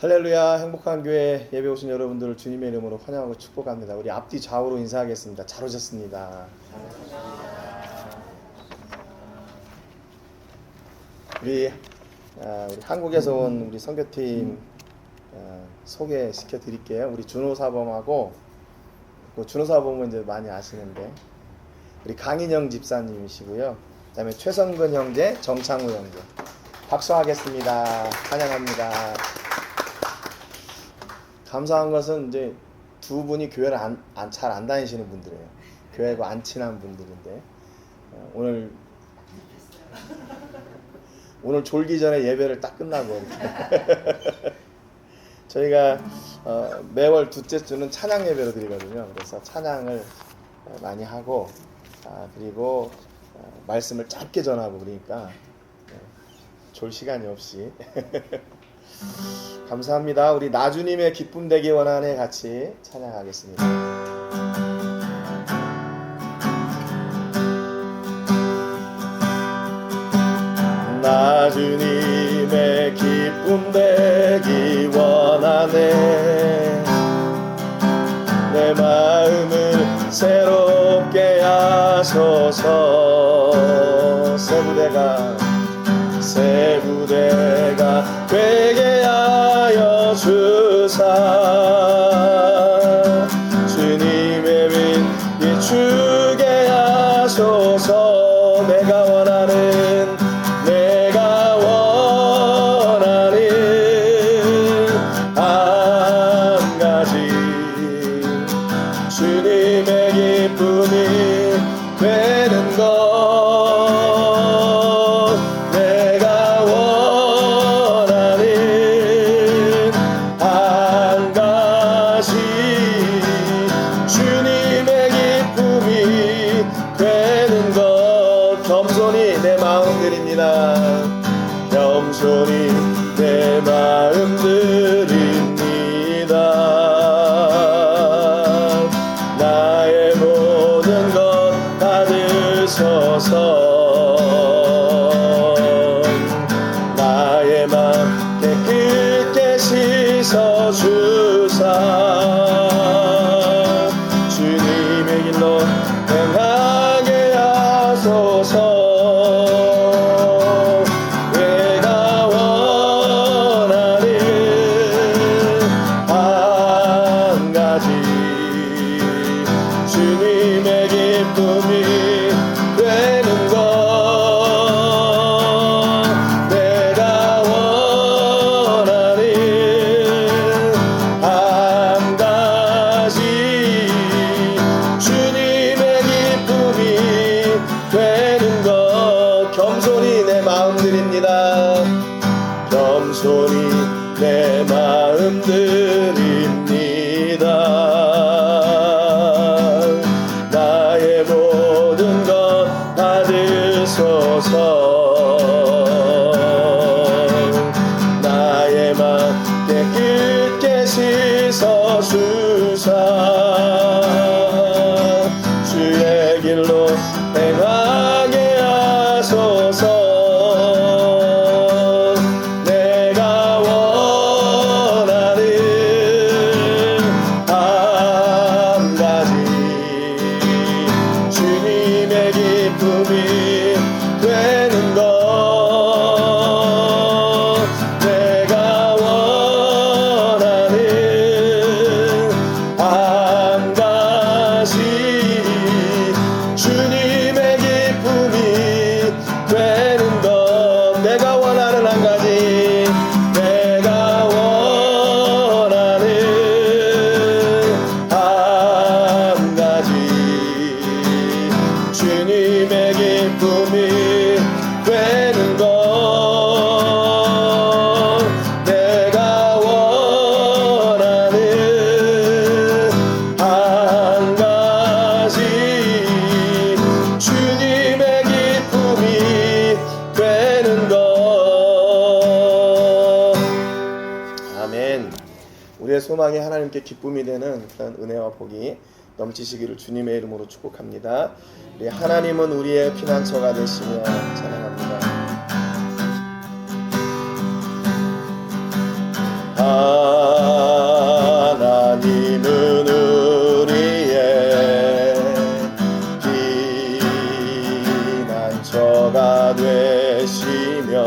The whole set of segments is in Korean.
할렐루야. 행복한 교회 예배 오신 여러분들을 주님의 이름으로 환영하고 축복합니다. 우리 앞뒤 좌우로 인사하겠습니다. 잘 오셨습니다. 우리 한국에서 온 우리 선교팀 소개시켜 드릴게요. 우리 준호 사범하고, 준호 사범은 이제 많이 아시는데, 우리 강인영 집사님이시고요. 그다음에 최성근 형제, 정창우 형제. 박수하겠습니다. 환영합니다. 감사한 것은 이제 두 분이 교회를 잘 안 다니시는 분들이에요. 교회하고 안 친한 분들인데 오늘 졸기 전에 예배를 딱 끝나고 이렇게 저희가 매월 둘째 주는 찬양 예배로 드리거든요. 그래서 찬양을 많이 하고 그리고 말씀을 짧게 전하고 그러니까 졸 시간이 없이 감사합니다. 우리 나주님의 기쁨 되기 원하네 같이 찬양하겠습니다. 나주님의 기쁨 되기 원하네. 내 마음을 새롭게 하소서. 새 부대가 되게 하여 주사. 주님의 빛 비추게 하소서. 내가 원하는 한 가지 주님의 기쁨이 되는 것. 겸손히 내 마음 드립니다. 나의 모든 것 받으소서. 나의 맘 깨끗게 씻어주사. 주님의 길로 행하게 하소서. 겸손히 내 마음 드립니다. 나의 모든 것 받으소서. 나의 맘 깨끗게 씻어주사. 주의 길로 행하게 하소서. 우리의 소망이 하나님께 기쁨이 되는 그런 은혜와 복이 넘치시기를 주님의 이름으로 축복합니다. 우리 하나님은 우리의 피난처가 되시며 찬양합니다. 계시면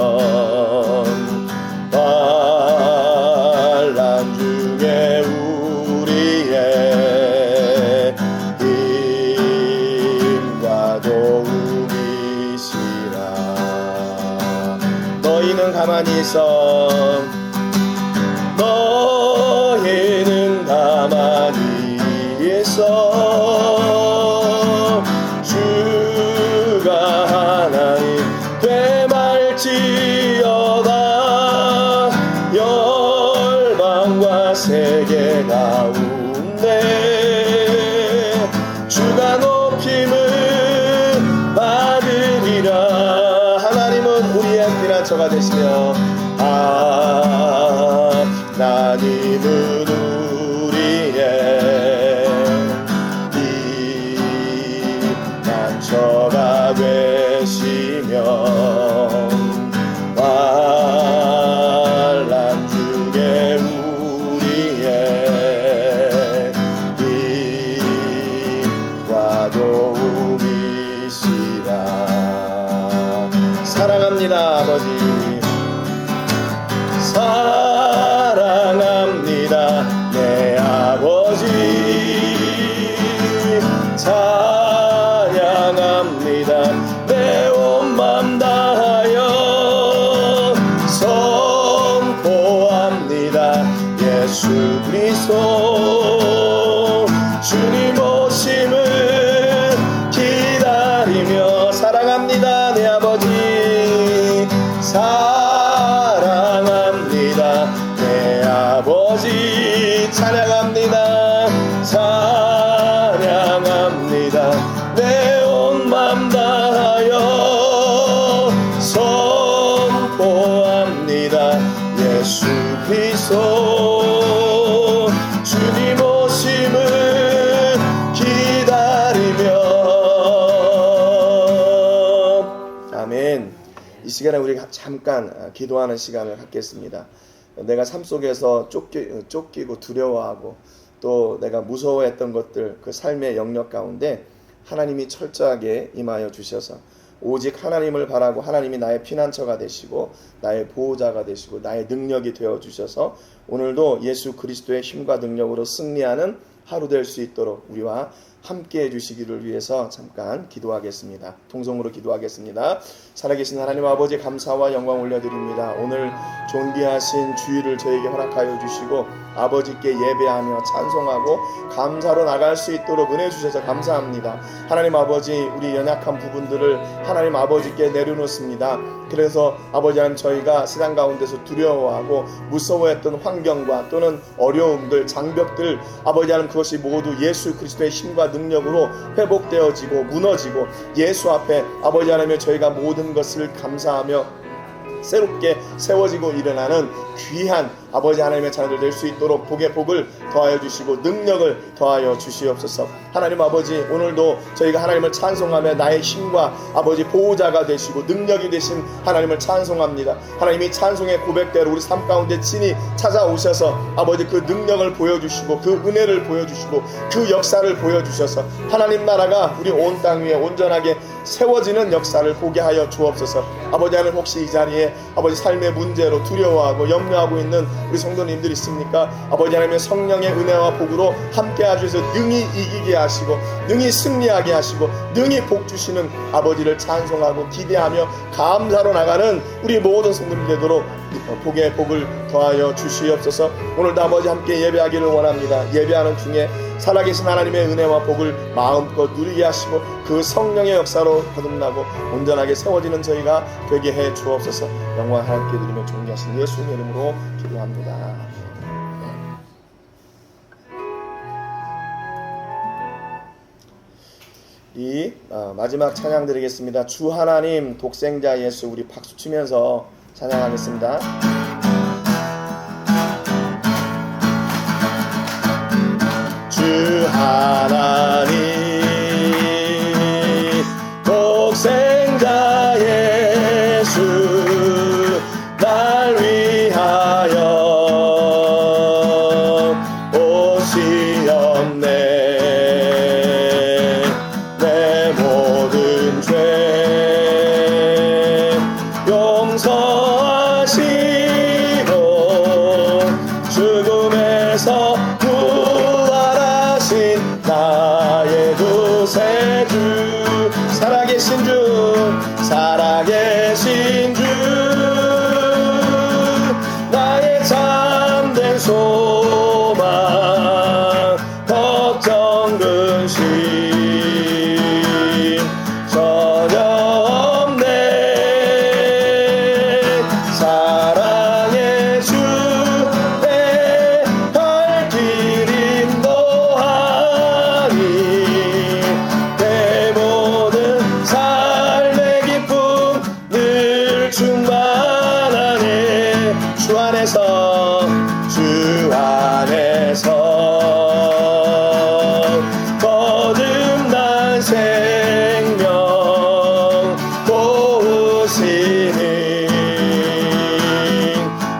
환난 중에 우리의 힘과 도움이시라. 너희는 가만히 있어. 너희는 가만히 있어. 주가 하나님 되말지어다. 열방과 세계 가운데 주가 높임을 받으리라. 하나님은 우리의 피난처가 되시며 하나님은 우리의 피난처가 되시며 환난 중에 우리의 힘과 도움이시라. 사랑합니다 아버지. 사랑합니다 내 아버지. 찬양합니다 내 온 맘 다하여. 선포합니다 예수 그리스도. 주님 오심을 기다리며. 사랑합니다 내 아버지. 사랑합니다 내 아버지. 찬양합니다 찬양합니다 내 온 맘 다하여. 선포합니다 예수 그리스도. 주님 오심을 기다리며. 아멘. 이 시간에 우리가 잠깐 기도하는 시간을 갖겠습니다. 내가 삶 속에서 쫓기고 두려워하고 또 내가 무서워했던 것들, 그 삶의 영역 가운데 하나님이 철저하게 임하여 주셔서 오직 하나님을 바라고 하나님이 나의 피난처가 되시고 나의 보호자가 되시고 나의 능력이 되어 주셔서 오늘도 예수 그리스도의 힘과 능력으로 승리하는 하루 될 수 있도록 우리와 함께 해주시기를 위해서 잠깐 기도하겠습니다. 통성으로 기도하겠습니다. 살아계신 하나님 아버지 감사와 영광 올려드립니다. 오늘 존귀하신 주일을 저에게 허락하여 주시고 아버지께 예배하며 찬송하고 감사로 나갈 수 있도록 은혜 주셔서 감사합니다. 하나님 아버지 우리 연약한 부분들을 하나님 아버지께 내려놓습니다. 그래서 아버지 하나님 저희가 세상 가운데서 두려워하고 무서워했던 환경과 또는 어려움들, 장벽들 아버지 하나님 그것이 모두 예수 그리스도의 힘과 능력으로 회복되어지고 무너지고 예수 앞에 아버지 하나님 저희가 모든 것을 감사하며 새롭게 세워지고 일어나는 귀한 아버지 하나님의 자녀들 될 수 있도록 복의 복을 더하여 주시고 능력을 더하여 주시옵소서. 하나님 아버지 오늘도 저희가 하나님을 찬송하며 나의 힘과 아버지 보호자가 되시고 능력이 되신 하나님을 찬송합니다. 하나님이 찬송의 고백대로 우리 삶 가운데 친히 찾아오셔서 아버지 그 능력을 보여주시고 그 은혜를 보여주시고 그 역사를 보여주셔서 하나님 나라가 우리 온 땅 위에 온전하게 세워지는 역사를 보게 하여 주옵소서. 아버지 하나님 혹시 이 자리에 아버지 삶의 문제로 두려워하고 염려하고 있는 우리 성도님들 있습니까? 아버지 하나님의 성령의 은혜와 복으로 함께 하셔서 능히 이기게 하시고 능히 승리하게 하시고 능히 복 주시는 아버지를 찬송하고 기대하며 감사로 나가는 우리 모든 성도님 되도록 복의 복을 더하여 주시옵소서. 오늘도 아버지 함께 예배하기를 원합니다. 예배하는 중에 살아계신 하나님의 은혜와 복을 마음껏 누리게 하시고 그 성령의 역사로 거듭나고 온전하게 세워지는 저희가 되게 해 주옵소서. 영광 하나님께 드리며 존귀하신 예수님의 이름으로 기도합니다. 이 마지막 찬양 드리겠습니다. 주 하나님 독생자 예수 우리 박수 치면서 찬양하겠습니다. 주 하나님 독생자 예수 날 위하여 오시었네. 내 모든 죄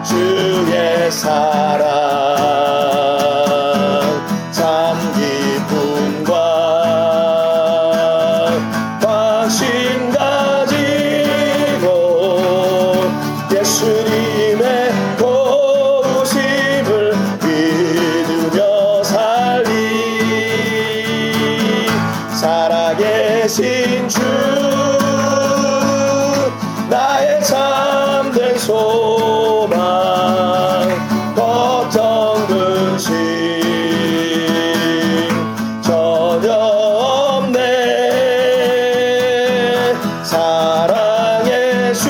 주의 사랑 참 기쁨과 관심 가지고 예수님의 도우심을 믿으며 살리 살아계신 주 나의 참된 소망 걱정 근심 전혀 없네 사랑의 주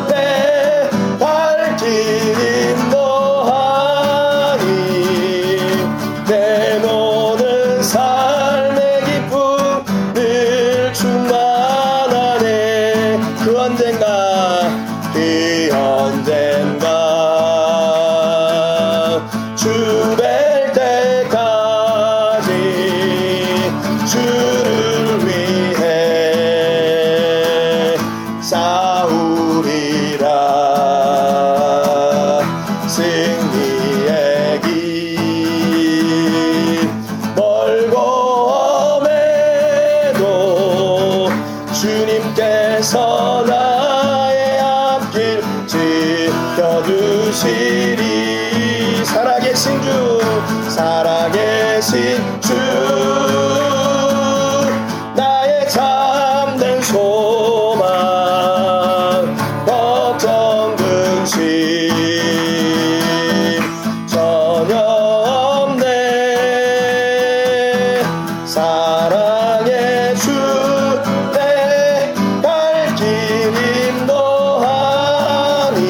내 발길 인도하니 내 모든 삶의 기쁨 늘 충만하네 그 언젠가 주 뵐 때까지 주를 위해 싸우리라 승리의 길 멀고 험해도 주님께서 나의 앞길 지켜주시리 살아계신 주 살아계신 주 나의 참된 소망 걱정 근심 전혀 없네 사랑의 주 내 발길 인도하니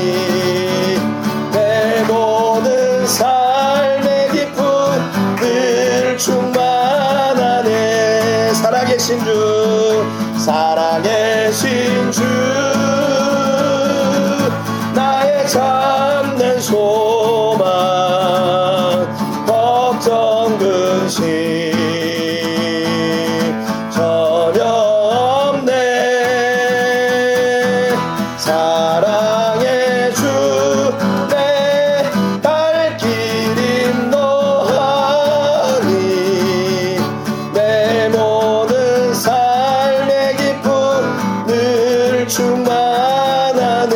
내 모든 삶의 기쁨 늘 충만하네 살아계신 주 살아계신 주 나의 참된 소망 걱정 근심 전혀 없네 사랑의 주 내 발길 인도하니 내 모든 삶의 기쁨 늘 충만하네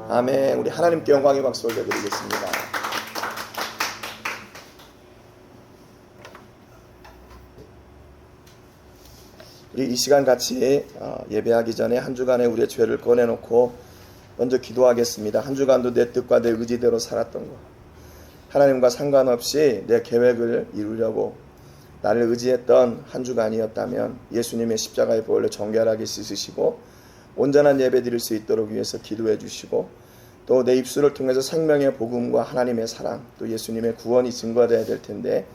아멘. 우리 하나님께 영광의 박수 올려드리겠습니다. 우리 이 시간 같이 예배하기 전에 한 주간의 우리의 죄를 꺼내놓고 먼저 기도하겠습니다. 한 주간도 내 뜻과 내 의지대로 살았던 것 하나님과 상관없이 내 계획을 이루려고 나를 의지했던 한 주간이었다면 예수님의 십자가의 보혈로 정결하게 씻으시고 온전한 예배 드릴 수 있도록 위해서 기도해 주시고 또 내 입술을 통해서 생명의 복음과 하나님의 사랑 또 예수님의 구원이 증거되어야 될 텐데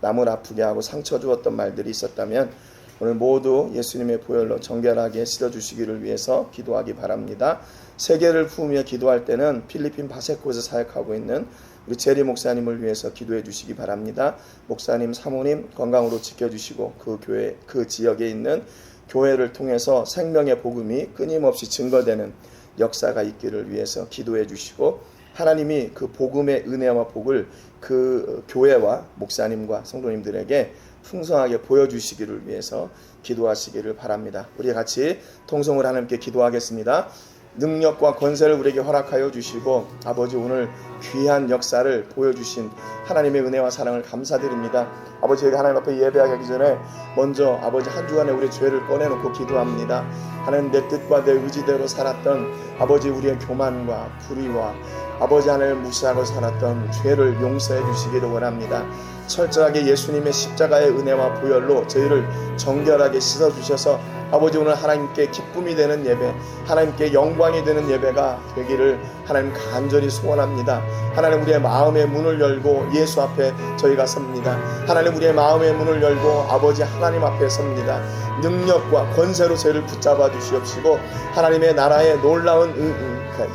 남을 아프게 하고 상처 주었던 말들이 있었다면 오늘 모두 예수님의 보혈로 정결하게 씻어주시기를 위해서 기도하기 바랍니다. 세계를 부으며 기도할 때는 필리핀 바세코에서 사역하고 있는 우리 제리 목사님을 위해서 기도해 주시기 바랍니다. 목사님, 사모님 건강으로 지켜주시고 그 교회, 그 지역에 있는 교회를 통해서 생명의 복음이 끊임없이 증거되는 역사가 있기를 위해서 기도해 주시고 하나님이 그 복음의 은혜와 복을 그 교회와 목사님과 성도님들에게 풍성하게 보여주시기를 위해서 기도하시기를 바랍니다. 우리 같이 통성을 하나님께 기도하겠습니다. 능력과 권세를 우리에게 허락하여 주시고 아버지 오늘 귀한 역사를 보여주신 하나님의 은혜와 사랑을 감사드립니다. 아버지 저희가 하나님 앞에 예배하기 전에 먼저 아버지 한 주간의 우리의 죄를 꺼내놓고 기도합니다. 하나님 내 뜻과 내 의지대로 살았던 아버지 우리의 교만과 불의와 아버지 하나님을 무시하고 살았던 죄를 용서해 주시기를 원합니다. 철저하게 예수님의 십자가의 은혜와 보혈로 저희를 정결하게 씻어주셔서 아버지 오늘 하나님께 기쁨이 되는 예배, 하나님께 영광이 되는 예배가 되기를 하나님 간절히 소원합니다. 하나님 우리의 마음의 문을 열고 예수 앞에 저희가 섭니다. 하나님 우리의 마음의 문을 열고 아버지 하나님 앞에 섭니다. 능력과 권세로 저희를 붙잡아 주시옵시고 하나님의 나라의 놀라운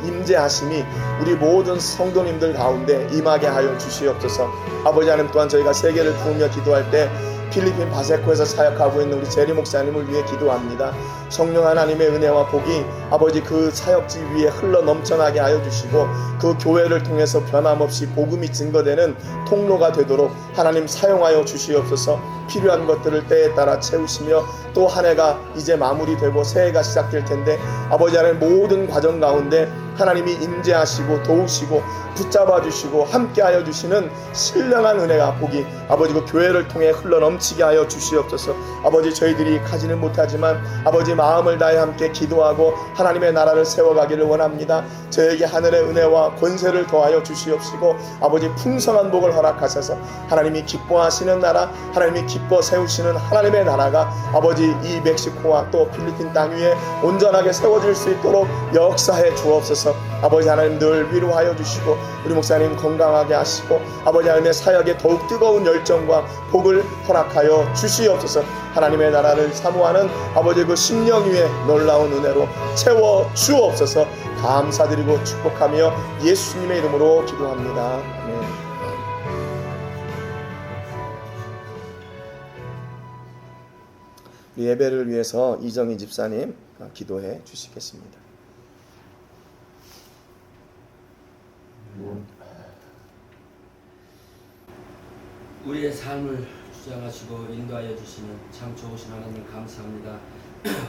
임재하심이 우리 모든 성도님들 가운데 임하게 하여 주시옵소서. 아버지 하나님 또한 저희가 세계를 부으며 기도할 때 필리핀 바세코에서 사역하고 있는 우리 제리 목사님을 위해 기도합니다. 성령 하나님의 은혜와 복이 아버지 그 사역지 위에 흘러 넘쳐나게 하여 주시고 그 교회를 통해서 변함없이 복음이 증거되는 통로가 되도록 하나님 사용하여 주시옵소서. 필요한 것들을 때에 따라 채우시며 또 한 해가 이제 마무리되고 새해가 시작될 텐데 아버지 하나님 모든 과정 가운데 하나님이 임재하시고 도우시고 붙잡아 주시고 함께하여 주시는 신령한 은혜와 복이 아버지 그 교회를 통해 흘러넘치게 하여 주시옵소서. 아버지 저희들이 가지는 못하지만 아버지 마음을 다해 함께 기도하고 하나님의 나라를 세워가기를 원합니다. 저에게 하늘의 은혜와 권세를 더하여 주시옵시고 아버지 풍성한 복을 허락하셔서 하나님이 기뻐하시는 나라, 하나님이 기뻐 세우시는 하나님의 나라가 아버지 이 멕시코와 또 필리핀 땅 위에 온전하게 세워질 수 있도록 역사해 주옵소서. 아버지 하나님 늘 위로하여 주시고 우리 목사님 건강하게 하시고 아버지 하나님의 사역에 더욱 뜨거운 열정과 복을 허락하여 주시옵소서. 하나님의 나라를 사모하는 아버지 그 심령 위에 놀라운 은혜로 채워 주옵소서. 감사드리고 축복하며 예수님의 이름으로 기도합니다. 아멘. 예배를 위해서 이정희 집사님 기도해 주시겠습니다. 우리의 삶을 주장하시고 인도하여 주시는 참 좋으신 하나님 감사합니다.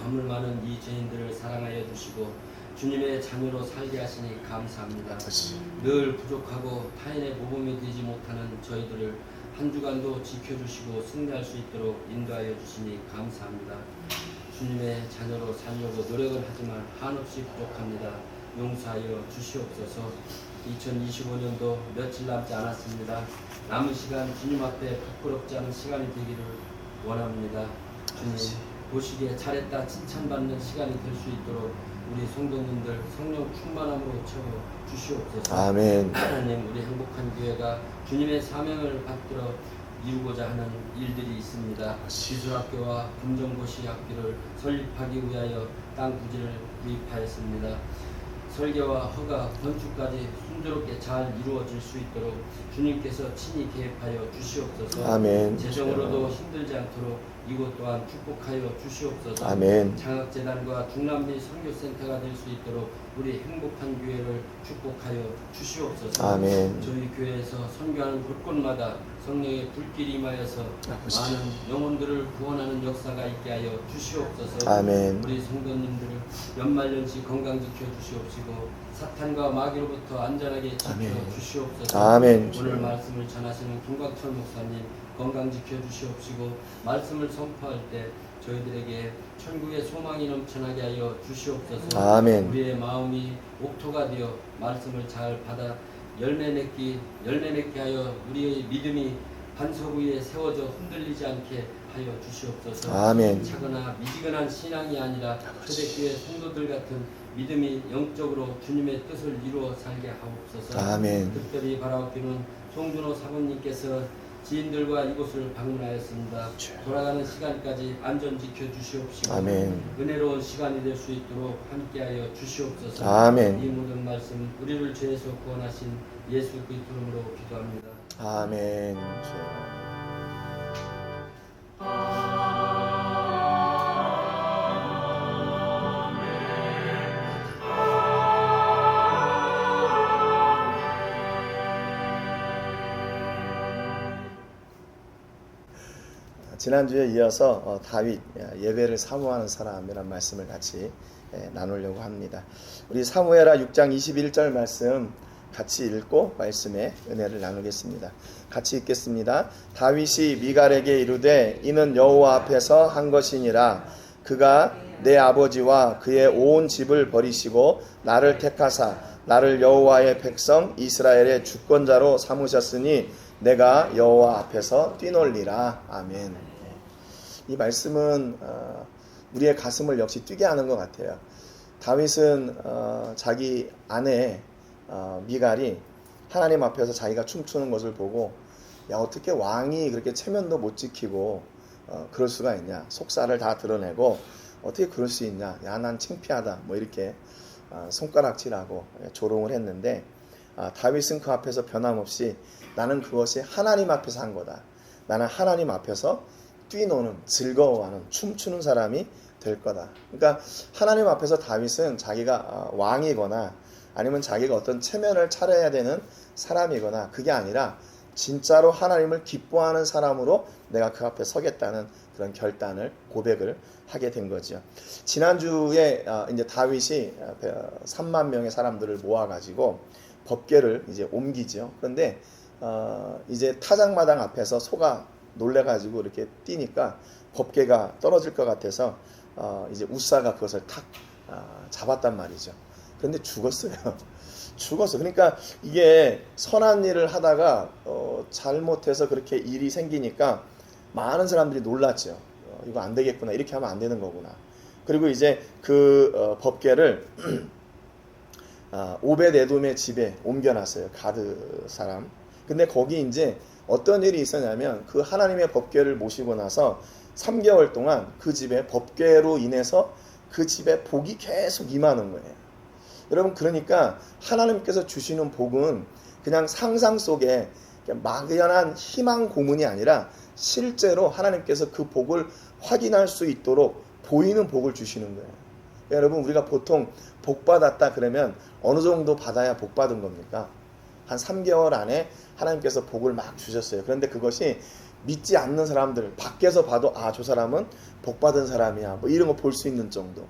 허물 많은 이 죄인들을 사랑하여 주시고 주님의 자녀로 살게 하시니 감사합니다. 늘 부족하고 타인의 모범이 되지 못하는 저희들을 한 주간도 지켜주시고 승리할 수 있도록 인도하여 주시니 감사합니다. 주님의 자녀로 살려고 노력을 하지만 한없이 부족합니다. 용서하여 주시옵소서. 2025년도 며칠 남지 않았습니다. 남은 시간 주님 앞에 부끄럽지 않은 시간이 되기를 원합니다. 주님 보시기에 잘했다 칭찬받는 시간이 될 수 있도록 우리 성도님들 성령 충만함으로 채워 주시옵소서. 아멘. 하나님 우리 행복한 교회가 주님의 사명을 받들어 이루고자 하는 일들이 있습니다. 기술학교와 금정고시 학교를 설립하기 위하여 땅 부지를 구입하였습니다. 설계와 허가, 건축까지 순조롭게 잘 이루어질 수 있도록 주님께서 친히 개입하여 주시옵소서. 아멘. 재정으로도 힘들지 않도록 이곳 또한 축복하여 주시옵소서. 아멘. 장학재단과 중남미 선교센터가 될 수 있도록 우리 행복한 교회를 축복하여 주시옵소서. 아멘. 저희 교회에서 선교하는 곳곳마다 성령의 불길이 임하여서 많은 영혼들을 구원하는 역사가 있게 하여 주시옵소서. 아멘. 우리 성도님들을 연말연시 건강 지켜 주시옵시고 사탄과 마귀로부터 안전하게 지켜 주시옵소서. 아멘. 오늘 말씀을 전하시는 김광철 목사님 건강 지켜 주시옵시고 말씀을 선포할 때 저희들에게 천국의 소망이 넘쳐나게 하여 주시옵소서. 아멘. 우리의 마음이 옥토가 되어 말씀을 잘 받아 열매 맺게 하여 우리의 믿음이 반석 위에 세워져 흔들리지 않게 하여 주시옵소서. 아멘. 차거나 미지근한 신앙이 아니라 초대교회 성도들 같은 믿음이 영적으로 주님의 뜻을 이루어 살게 하옵소서. 아멘. 특별히 바라옵기는 송준호 사모님께서 지인들과 이곳을 방문하였습니다. 돌아가는 시간까지 안전 지켜 주시옵시고 아멘. 은혜로운 시간이 될 수 있도록 함께하여 주시옵소서. 아멘. 이 모든 말씀 우리를 죄에서 구원하신 예수 그리스도 이름으로 기도합니다. 아멘. 지난주에 이어서 다윗 예배를 사모하는 사람이란 말씀을 같이 나누려고 합니다. 우리 사무엘하 6장 21절 말씀 같이 읽고 말씀의 은혜를 나누겠습니다. 같이 읽겠습니다. 다윗이 미갈에게 이르되 이는 여호와 앞에서 한 것이니라. 그가 내 아버지와 그의 온 집을 버리시고 나를 택하사 나를 여호와의 백성 이스라엘의 주권자로 삼으셨으니 내가 여호와 앞에서 뛰놀리라. 아멘. 이 말씀은 우리의 가슴을 역시 뛰게 하는 것 같아요. 다윗은 자기 아내 미갈이 하나님 앞에서 자기가 춤추는 것을 보고 야 어떻게 왕이 그렇게 체면도 못 지키고 그럴 수가 있냐, 속살을 다 드러내고 어떻게 그럴 수 있냐, 야 난 창피하다 뭐 이렇게 손가락질하고 조롱을 했는데 다윗은 그 앞에서 변함없이 나는 그것이 하나님 앞에서 한 거다. 나는 하나님 앞에서 뛰노는, 즐거워하는, 춤추는 사람이 될 거다. 그러니까 하나님 앞에서 다윗은 자기가 왕이거나 아니면 자기가 어떤 체면을 차려야 되는 사람이거나 그게 아니라 진짜로 하나님을 기뻐하는 사람으로 내가 그 앞에 서겠다는 그런 결단을, 고백을 하게 된 거죠. 지난주에 이제 다윗이 3만 명의 사람들을 모아가지고 법궤를 이제 옮기죠. 그런데 이제 타작마당 앞에서 소가 놀래가지고 이렇게 뛰니까 법궤가 떨어질 것 같아서 이제 우사가 그것을 탁 잡았단 말이죠. 그런데 죽었어요. 죽었어. 그러니까 이게 선한 일을 하다가 잘못해서 그렇게 일이 생기니까 많은 사람들이 놀랐죠. 이거 안 되겠구나. 이렇게 하면 안 되는 거구나. 그리고 이제 그 법궤를 오벳에돔의 집에 옮겨놨어요. 가드 사람. 근데 거기 이제 어떤 일이 있었냐면 그 하나님의 법궤를 모시고 나서 3개월 동안 그 집에 법궤로 인해서 그 집에 복이 계속 임하는 거예요. 여러분, 그러니까 하나님께서 주시는 복은 그냥 상상 속에 막연한 희망 고문이 아니라 실제로 하나님께서 그 복을 확인할 수 있도록 보이는 복을 주시는 거예요. 여러분, 우리가 보통 복 받았다 그러면 어느 정도 받아야 복 받은 겁니까? 한 3개월 안에 하나님께서 복을 막 주셨어요. 그런데 그것이 믿지 않는 사람들, 밖에서 봐도 저 사람은 복 받은 사람이야, 뭐 이런 거 볼 수 있는 정도.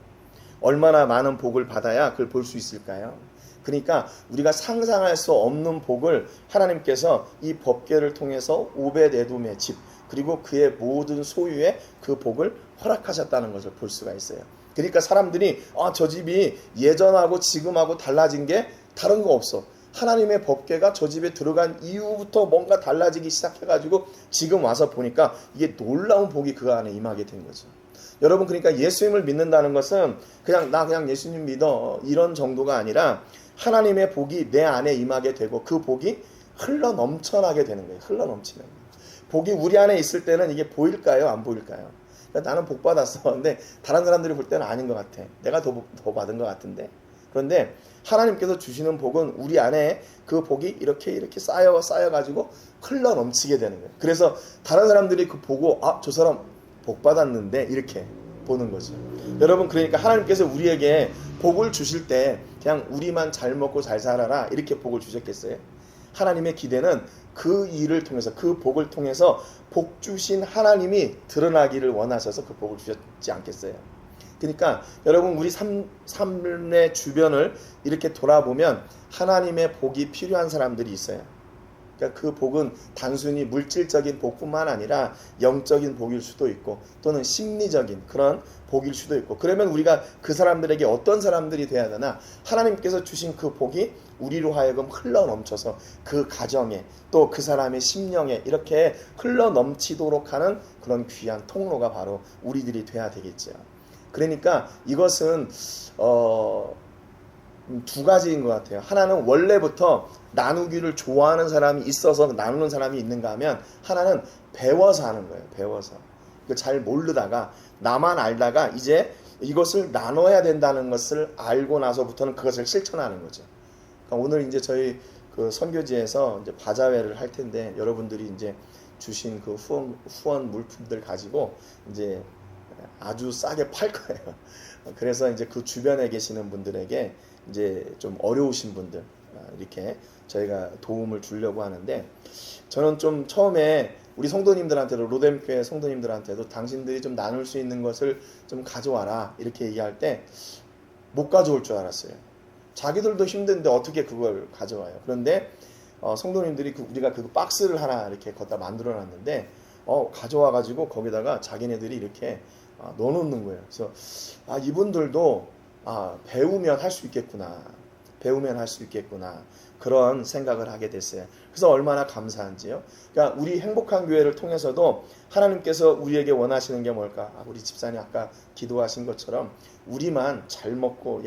얼마나 많은 복을 받아야 그걸 볼 수 있을까요? 그러니까 우리가 상상할 수 없는 복을 하나님께서 이 법궤를 통해서 오벳에돔의 집, 그리고 그의 모든 소유에 그 복을 허락하셨다는 것을 볼 수가 있어요. 그러니까 사람들이 저 집이 예전하고 지금하고 달라진 게 다른 거 없어. 하나님의 법궤가 저 집에 들어간 이후부터 뭔가 달라지기 시작해가지고 지금 와서 보니까 이게 놀라운 복이 그 안에 임하게 된 거죠. 여러분, 그러니까 예수님을 믿는다는 것은 나 그냥 예수님 믿어 이런 정도가 아니라 하나님의 복이 내 안에 임하게 되고 그 복이 흘러 넘쳐나게 되는 거예요. 흘러 넘치는 거예요. 복이 우리 안에 있을 때는 이게 보일까요? 안 보일까요? 그러니까 나는 복 받았어. 근데 다른 사람들이 볼 때는 아닌 것 같아. 내가 더 받은 것 같은데. 그런데 하나님께서 주시는 복은 우리 안에 그 복이 이렇게 쌓여가지고 흘러 넘치게 되는 거예요. 그래서 다른 사람들이 그 보고 저 사람 복 받았는데 이렇게 보는 거죠. 여러분, 그러니까 하나님께서 우리에게 복을 주실 때 그냥 우리만 잘 먹고 잘 살아라 이렇게 복을 주셨겠어요? 하나님의 기대는 그 일을 통해서, 그 복을 통해서 복 주신 하나님이 드러나기를 원하셔서 그 복을 주셨지 않겠어요? 그러니까 여러분, 우리 삶의 주변을 이렇게 돌아보면 하나님의 복이 필요한 사람들이 있어요. 그러니까 그 복은 단순히 물질적인 복뿐만 아니라 영적인 복일 수도 있고 또는 심리적인 그런 복일 수도 있고, 그러면 우리가 그 사람들에게 어떤 사람들이 돼야 되나? 하나님께서 주신 그 복이 우리로 하여금 흘러 넘쳐서 그 가정에 또 그 사람의 심령에 이렇게 흘러 넘치도록 하는 그런 귀한 통로가 바로 우리들이 돼야 되겠죠. 그러니까 이것은 두 가지인 것 같아요. 하나는 원래부터 나누기를 좋아하는 사람이 있어서 나누는 사람이 있는가 하면, 하나는 배워서 하는 거예요. 배워서. 잘 모르다가 나만 알다가 이제 이것을 나눠야 된다는 것을 알고 나서부터는 그것을 실천하는 거죠. 그러니까 오늘 이제 저희 그 선교지에서 이제 바자회를 할 텐데 여러분들이 이제 주신 그 후원 물품들 가지고 이제 아주 싸게 팔 거예요. 그래서 이제 그 주변에 계시는 분들에게 이제 좀 어려우신 분들 이렇게 저희가 도움을 주려고 하는데, 저는 좀 처음에 우리 성도님들한테도, 로뎀교회 성도님들한테도 당신들이 좀 나눌 수 있는 것을 좀 가져와라 이렇게 얘기할 때 못 가져올 줄 알았어요. 자기들도 힘든데 어떻게 그걸 가져와요. 그런데 성도님들이 우리가 그 박스를 하나 이렇게 걷다 만들어 놨는데 가져와 가지고 거기다가 자기네들이 이렇게 넣어놓는 거예요. 그래서 이분들도 배우면 할 수 있겠구나. 배우면 할 수 있겠구나. 그런 생각을 하게 됐어요. 그래서 얼마나 감사한지요. 그러니까 우리 행복한 교회를 통해서도 하나님께서 우리에게 원하시는 게 뭘까? 우리 집사님 아까 기도하신 것처럼 우리만 잘 먹고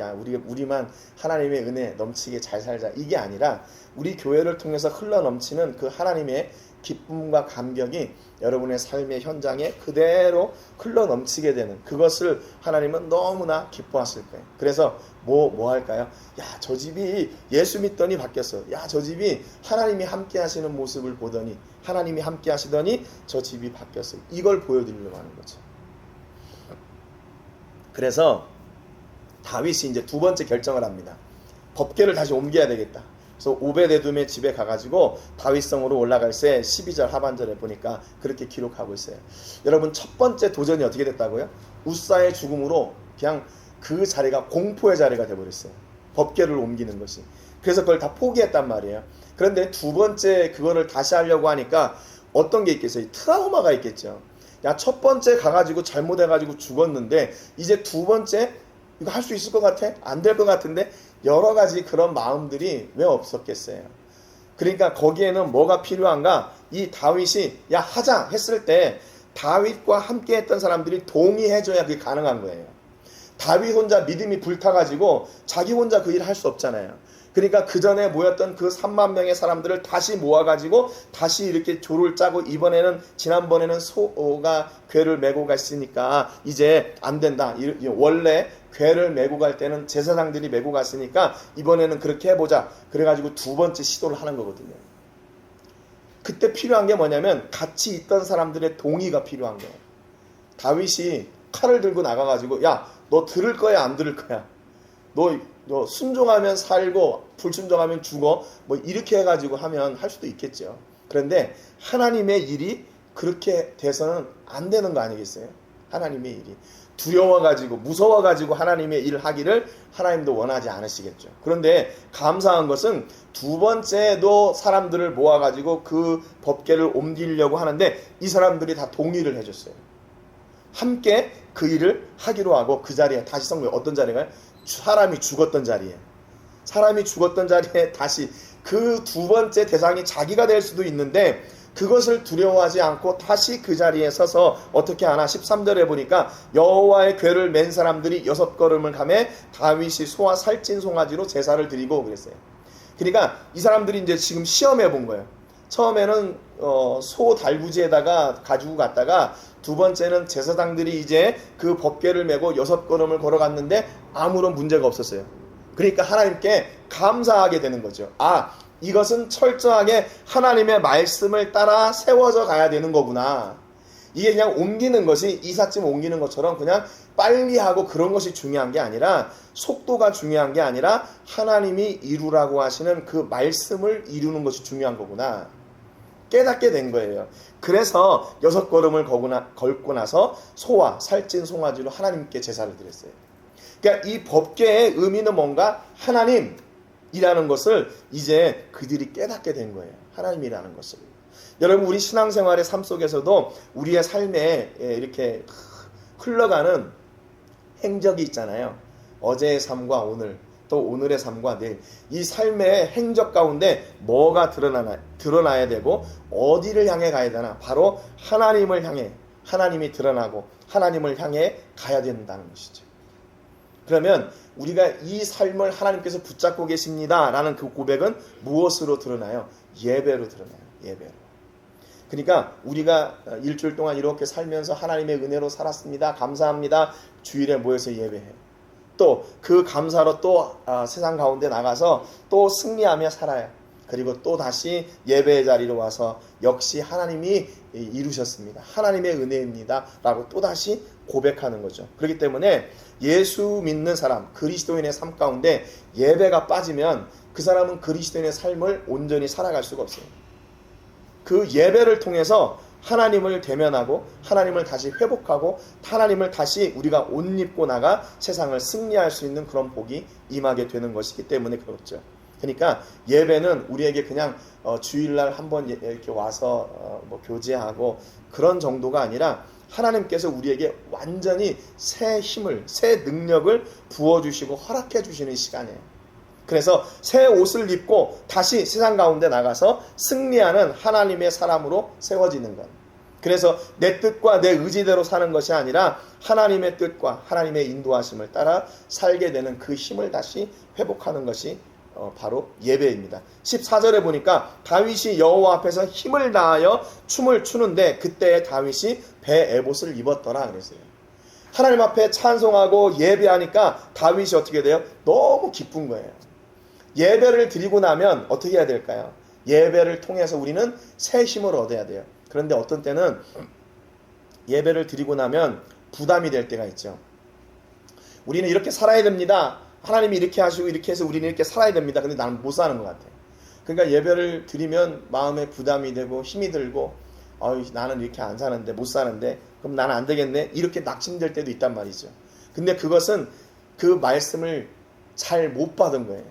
우리만 하나님의 은혜 넘치게 잘 살자, 이게 아니라 우리 교회를 통해서 흘러 넘치는 그 하나님의 기쁨과 감격이 여러분의 삶의 현장에 그대로 흘러 넘치게 되는 그것을 하나님은 너무나 기뻐하실 거예요. 그래서 뭐 할까요? 야, 저 집이 예수 믿더니 바뀌었어. 야, 저 집이 하나님이 함께 하시는 모습을 보더니 하나님이 함께 하시더니 저 집이 바뀌었어. 이걸 보여드리려고 하는 거죠. 그래서 다윗이 이제 두 번째 결정을 합니다. 법궤를 다시 옮겨야 되겠다. 그래서 오벳에돔의 집에 가가지고 다윗성으로 올라갈새 12절 하반절에 보니까 그렇게 기록하고 있어요. 여러분, 첫 번째 도전이 어떻게 됐다고요? 우사의 죽음으로 그냥 그 자리가 공포의 자리가 돼버렸어요. 법궤를 옮기는 것이. 그래서 그걸 다 포기했단 말이에요. 그런데 두 번째 그거를 다시 하려고 하니까 어떤 게 있겠어요? 트라우마가 있겠죠. 야, 첫 번째 가가지고 잘못해가지고 죽었는데 이제 두 번째 이거 할 수 있을 것 같아? 안 될 것 같은데? 여러 가지 그런 마음들이 왜 없었겠어요? 그러니까 거기에는 뭐가 필요한가? 이 다윗이 야, 하자 했을 때 다윗과 함께 했던 사람들이 동의해줘야 그게 가능한 거예요. 다윗 혼자 믿음이 불타가지고 자기 혼자 그 일을 할 수 없잖아요. 그러니까 그 전에 모였던 그 3만 명의 사람들을 다시 모아가지고 다시 이렇게 조를 짜고 지난번에는 소가 궤를 메고 갔으니까 이제 안 된다. 원래 궤를 메고 갈 때는 제사장들이 메고 갔으니까 이번에는 그렇게 해보자. 그래가지고 두 번째 시도를 하는 거거든요. 그때 필요한 게 뭐냐면 같이 있던 사람들의 동의가 필요한 거예요. 다윗이 칼을 들고 나가가지고 야, 너 들을 거야 안 들을 거야? 너 순종하면 살고 불순종하면 죽어, 뭐 이렇게 해가지고 하면 할 수도 있겠죠. 그런데 하나님의 일이 그렇게 돼서는 안 되는 거 아니겠어요? 하나님의 일이 두려워가지고 무서워가지고 하나님의 일을 하기를 하나님도 원하지 않으시겠죠. 그런데 감사한 것은 두 번째도 사람들을 모아가지고 그 법궤를 옮기려고 하는데 이 사람들이 다 동의를 해줬어요. 함께 그 일을 하기로 하고 그 자리에 다시 성경 어떤 자리가요? 사람이 죽었던 자리에, 사람이 죽었던 자리에 다시 그 두 번째 대상이 자기가 될 수도 있는데 그것을 두려워하지 않고 다시 그 자리에 서서 어떻게 하나 13절에 보니까 여호와의 궤를 맨 사람들이 6걸음을 가매 다윗이 소와 살찐 송아지로 제사를 드리고 그랬어요. 그러니까 이 사람들이 이제 지금 시험해 본 거예요. 처음에는 소 달구지에다가 가지고 갔다가 두 번째는 제사장들이 이제 그 법궤를 메고 6걸음을 걸어갔는데 아무런 문제가 없었어요. 그러니까 하나님께 감사하게 되는 거죠. 아, 이것은 철저하게 하나님의 말씀을 따라 세워져 가야 되는 거구나. 이게 그냥 옮기는 것이 이삿짐 옮기는 것처럼 그냥 빨리 하고 그런 것이 중요한 게 아니라 속도가 중요한 게 아니라 하나님이 이루라고 하시는 그 말씀을 이루는 것이 중요한 거구나. 깨닫게 된 거예요. 그래서 6걸음을 걸고 나서 소와 살찐 송아지로 하나님께 제사를 드렸어요. 그러니까 이 법궤의 의미는 뭔가 하나님이라는 것을 이제 그들이 깨닫게 된 거예요. 하나님이라는 것을. 여러분, 우리 신앙생활의 삶 속에서도 우리의 삶에 이렇게 흘러가는 행적이 있잖아요. 어제의 삶과 오늘, 또 오늘의 삶과 내일, 이 삶의 행적 가운데 뭐가 드러나야 되고 어디를 향해 가야 되나? 바로 하나님을 향해, 하나님이 드러나고 하나님을 향해 가야 된다는 것이죠. 그러면 우리가 이 삶을 하나님께서 붙잡고 계십니다 라는 그 고백은 무엇으로 드러나요? 예배로 드러나요. 예배로. 그러니까 우리가 일주일 동안 이렇게 살면서 하나님의 은혜로 살았습니다, 감사합니다, 주일에 모여서 예배해요. 또 그 감사로 또 세상 가운데 나가서 또 승리하며 살아요. 그리고 또 다시 예배의 자리로 와서 역시 하나님이 이루셨습니다, 하나님의 은혜입니다 라고 또 다시 고백하는 거죠. 그렇기 때문에 예수 믿는 사람, 그리스도인의 삶 가운데 예배가 빠지면 그 사람은 그리스도인의 삶을 온전히 살아갈 수가 없어요. 그 예배를 통해서 하나님을 대면하고 하나님을 다시 회복하고 하나님을 다시 우리가 옷 입고 나가 세상을 승리할 수 있는 그런 복이 임하게 되는 것이기 때문에 그렇죠. 그러니까 예배는 우리에게 그냥 주일날 한번 이렇게 와서 뭐 교제하고 그런 정도가 아니라 하나님께서 우리에게 완전히 새 힘을, 새 능력을 부어주시고 허락해주시는 시간이에요. 그래서 새 옷을 입고 다시 세상 가운데 나가서 승리하는 하나님의 사람으로 세워지는 것. 그래서 내 뜻과 내 의지대로 사는 것이 아니라 하나님의 뜻과 하나님의 인도하심을 따라 살게 되는 그 힘을 다시 회복하는 것이 바로 예배입니다. 14절에 보니까 다윗이 여호와 앞에서 힘을 다하여 춤을 추는데 그때 다윗이 배 에봇을 입었더라 그랬어요. 하나님 앞에 찬송하고 예배하니까 다윗이 어떻게 돼요? 너무 기쁜 거예요. 예배를 드리고 나면 어떻게 해야 될까요? 예배를 통해서 우리는 새 힘을 얻어야 돼요. 그런데 어떤 때는 예배를 드리고 나면 부담이 될 때가 있죠. 우리는 이렇게 살아야 됩니다. 하나님이 이렇게 하시고 이렇게 해서 우리는 이렇게 살아야 됩니다. 근데 나는 못 사는 것 같아요. 그러니까 예배를 드리면 마음에 부담이 되고 힘이 들고 나는 이렇게 안 사는데 못 사는데 그럼 나는 안 되겠네 이렇게 낙심될 때도 있단 말이죠. 근데 그것은 그 말씀을 잘 못 받은 거예요.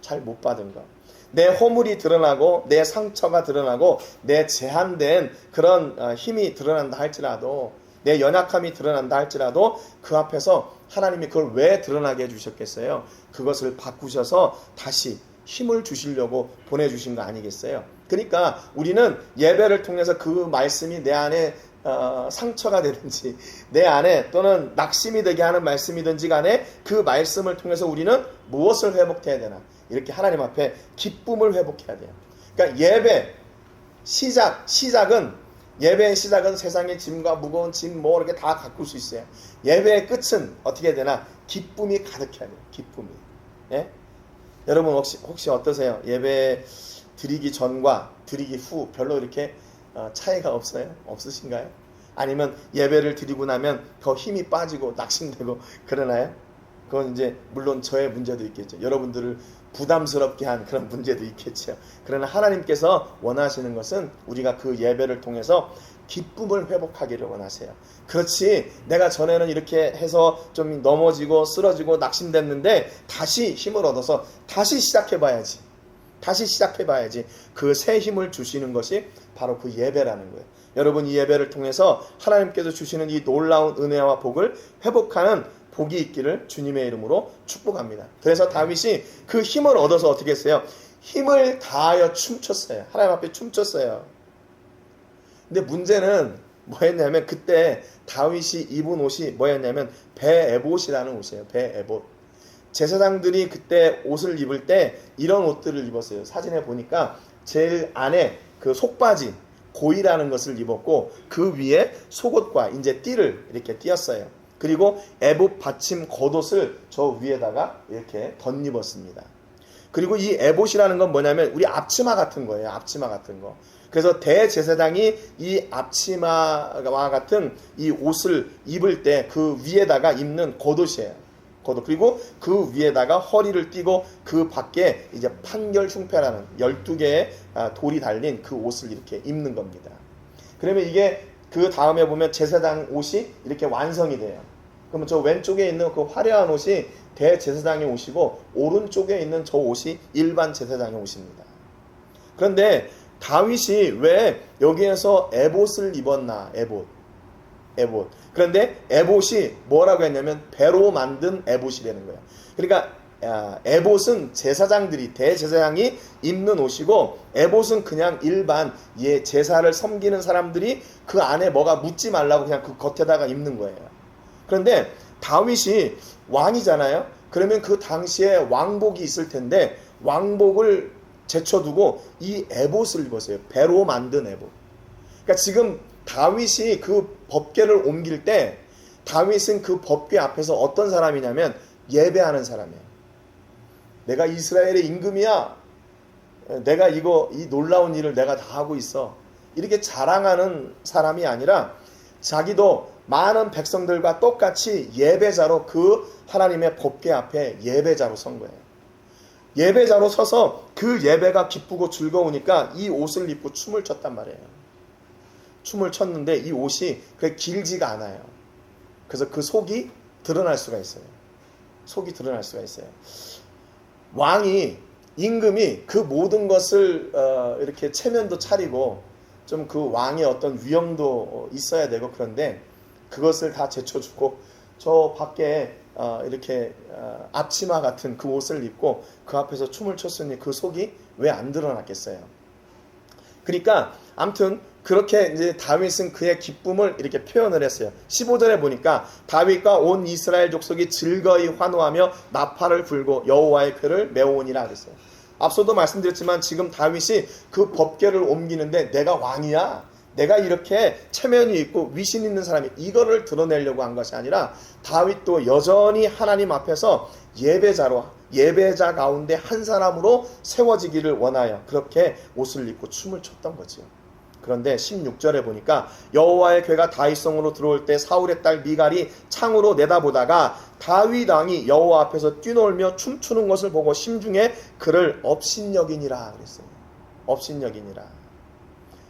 잘 못 받은 거. 내 허물이 드러나고 내 상처가 드러나고 내 제한된 그런 힘이 드러난다 할지라도 내 연약함이 드러난다 할지라도 그 앞에서 하나님이 그걸 왜 드러나게 해주셨겠어요? 그것을 바꾸셔서 다시 힘을 주시려고 보내주신 거 아니겠어요? 그러니까 우리는 예배를 통해서 그 말씀이 내 안에 상처가 되든지 내 안에 또는 낙심이 되게 하는 말씀이든지 간에 그 말씀을 통해서 우리는 무엇을 회복해야 되나? 이렇게 하나님 앞에 기쁨을 회복해야 돼요. 그러니까 예배의 시작은 세상의 짐과 무거운 짐 이렇게 다 가꿀 수 있어요. 예배의 끝은 어떻게 되나? 기쁨이 가득해야 돼요. 기쁨이. 예? 여러분 혹시 어떠세요? 예배 드리기 전과 드리기 후 별로 이렇게 차이가 없어요? 없으신가요? 아니면 예배를 드리고 나면 더 힘이 빠지고 낙심되고 그러나요? 그건 이제 물론 저의 문제도 있겠죠. 여러분들을 부담스럽게 한 그런 문제도 있겠죠. 그러나 하나님께서 원하시는 것은 우리가 그 예배를 통해서 기쁨을 회복하기를 원하세요. 그렇지 내가 전에는 이렇게 해서 좀 넘어지고 쓰러지고 낙심됐는데 다시 힘을 얻어서 다시 시작해봐야지. 그 새 힘을 주시는 것이 바로 그 예배라는 거예요. 여러분 이 예배를 통해서 하나님께서 주시는 이 놀라운 은혜와 복을 회복하는 복이 있기를 주님의 이름으로 축복합니다. 그래서 다윗이 그 힘을 얻어서 어떻게 했어요? 힘을 다하여 춤췄어요. 하나님 앞에 춤췄어요. 근데 문제는 뭐였냐면 그때 다윗이 입은 옷이 뭐였냐면 배 에봇이라는 옷이에요. 배 에봇. 제사장들이 그때 옷을 입을 때 이런 옷들을 입었어요. 사진에 보니까 제일 안에 그 속바지 고이라는 것을 입었고 그 위에 속옷과 이제 띠를 이렇게 띄었어요. 그리고 에봇 받침 겉옷을 저 위에다가 이렇게 덧입었습니다. 그리고 이 에봇이라는 건 뭐냐면 우리 앞치마 같은 거예요. 앞치마 같은 거. 그래서 대제사장이 이 앞치마와 같은 이 옷을 입을 때 그 위에다가 입는 겉옷이에요. 겉옷. 그리고 그 위에다가 허리를 띠고 그 밖에 이제 판결 흉패라는 12개의 돌이 달린 그 옷을 이렇게 입는 겁니다. 그러면 이게 그 다음에 보면 제사장 옷이 이렇게 완성이 돼요. 그러면 저 왼쪽에 있는 그 화려한 옷이 대제사장의 옷이고 오른쪽에 있는 저 옷이 일반 제사장의 옷입니다. 그런데 다윗이 왜 여기에서 에봇을 입었나? 에봇. 그런데 에봇이 뭐라고 했냐면 배로 만든 에봇이라는 거예요. 그러니까 에봇은 제사장들이 대제사장이 입는 옷이고 에봇은 그냥 일반 제사를 섬기는 사람들이 그 안에 뭐가 묻지 말라고 그냥 그 겉에다가 입는 거예요. 그런데 다윗이 왕이잖아요. 그러면 그 당시에 왕복이 있을 텐데 왕복을 제쳐두고 이 에봇을 입었어요. 배로 만든 에봇. 그러니까 지금 다윗이 그 법궤를 옮길 때 다윗은 그 법궤 앞에서 어떤 사람이냐면 예배하는 사람이에요. 내가 이스라엘의 임금이야. 내가 이 놀라운 일을 내가 다 하고 있어. 이렇게 자랑하는 사람이 아니라 자기도 많은 백성들과 똑같이 예배자로 그 하나님의 법궤 앞에 예배자로 선 거예요. 예배자로 서서 그 예배가 기쁘고 즐거우니까 이 옷을 입고 춤을 췄단 말이에요. 춤을 췄는데 이 옷이 그렇게 길지가 않아요. 그래서 그 속이 드러날 수가 있어요. 왕이 임금이 그 모든 것을 이렇게 체면도 차리고 좀 그 왕의 어떤 위엄도 있어야 되고 그런데 그것을 다 제쳐주고 저 밖에 이렇게 앞치마 같은 그 옷을 입고 그 앞에서 춤을 췄으니 그 속이 왜 안 드러났겠어요? 그러니까 아무튼 그렇게 이제 다윗은 그의 기쁨을 이렇게 표현을 했어요. 15절에 보니까 다윗과 온 이스라엘 족속이 즐거이 환호하며 나팔을 불고 여호와의 궤를 메오니라 그랬어요. 앞서도 말씀드렸지만 지금 다윗이 그 법궤를 옮기는데 내가 왕이야, 내가 이렇게 체면이 있고 위신 있는 사람이, 이거를 드러내려고 한 것이 아니라 다윗도 여전히 하나님 앞에서 예배자 가운데 한 사람으로 세워지기를 원하여 그렇게 옷을 입고 춤을 췄던 거지요. 그런데 16절에 보니까 여호와의 궤가 다윗성으로 들어올 때 사울의 딸 미갈이 창으로 내다보다가 다윗 왕이 여호와 앞에서 뛰놀며 춤추는 것을 보고 심중에 그를 업신여기니라 그랬어요. 업신여기니라.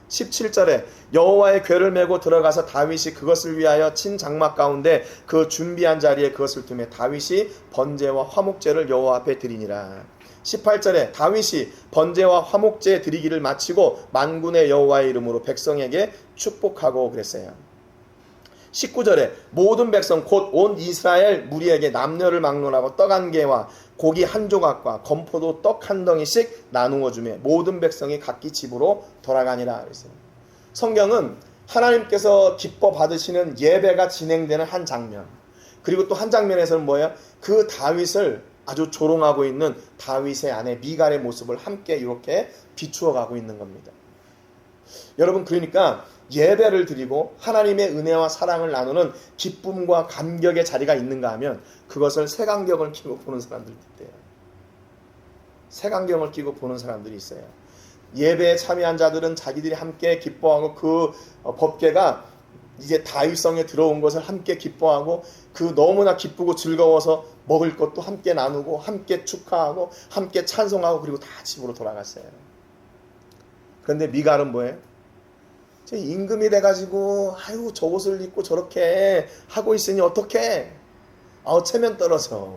17절에 여호와의 궤를 메고 들어가서 다윗이 그것을 위하여 친 장막 가운데 그 준비한 자리에 그것을 두매 다윗이 번제와 화목제를 여호와 앞에 드리니라. 18절에 다윗이 번제와 화목제 드리기를 마치고 만군의 여호와의 이름으로 백성에게 축복하고 그랬어요. 19절에 모든 백성 곧 온 이스라엘 무리에게 남녀를 막론하고 떡 한 개와 고기 한 조각과 건포도 떡 한 덩이씩 나누어 주매 모든 백성이 각기 집으로 돌아가니라 그랬어요. 성경은 하나님께서 기뻐 받으시는 예배가 진행되는 한 장면, 그리고 또 한 장면에서는 뭐예요? 그 다윗을 아주 조롱하고 있는 다윗의 아내 미갈의 모습을 함께 이렇게 비추어 가고 있는 겁니다. 여러분, 그러니까 예배를 드리고 하나님의 은혜와 사랑을 나누는 기쁨과 감격의 자리가 있는가 하면 그것을 색안경을 끼고 보는 사람들이 있대요. 색안경을 끼고 보는 사람들이 있어요. 예배에 참여한 자들은 자기들이 함께 기뻐하고 그 법궤가 이제 다윗성에 들어온 것을 함께 기뻐하고 그 너무나 기쁘고 즐거워서 먹을 것도 함께 나누고 함께 축하하고 함께 찬송하고 그리고 다 집으로 돌아갔어요. 그런데 미갈은 뭐예요? 임금이 돼가지고 아이고 저 옷을 입고 저렇게 하고 있으니 어떡해? 체면 떨어져.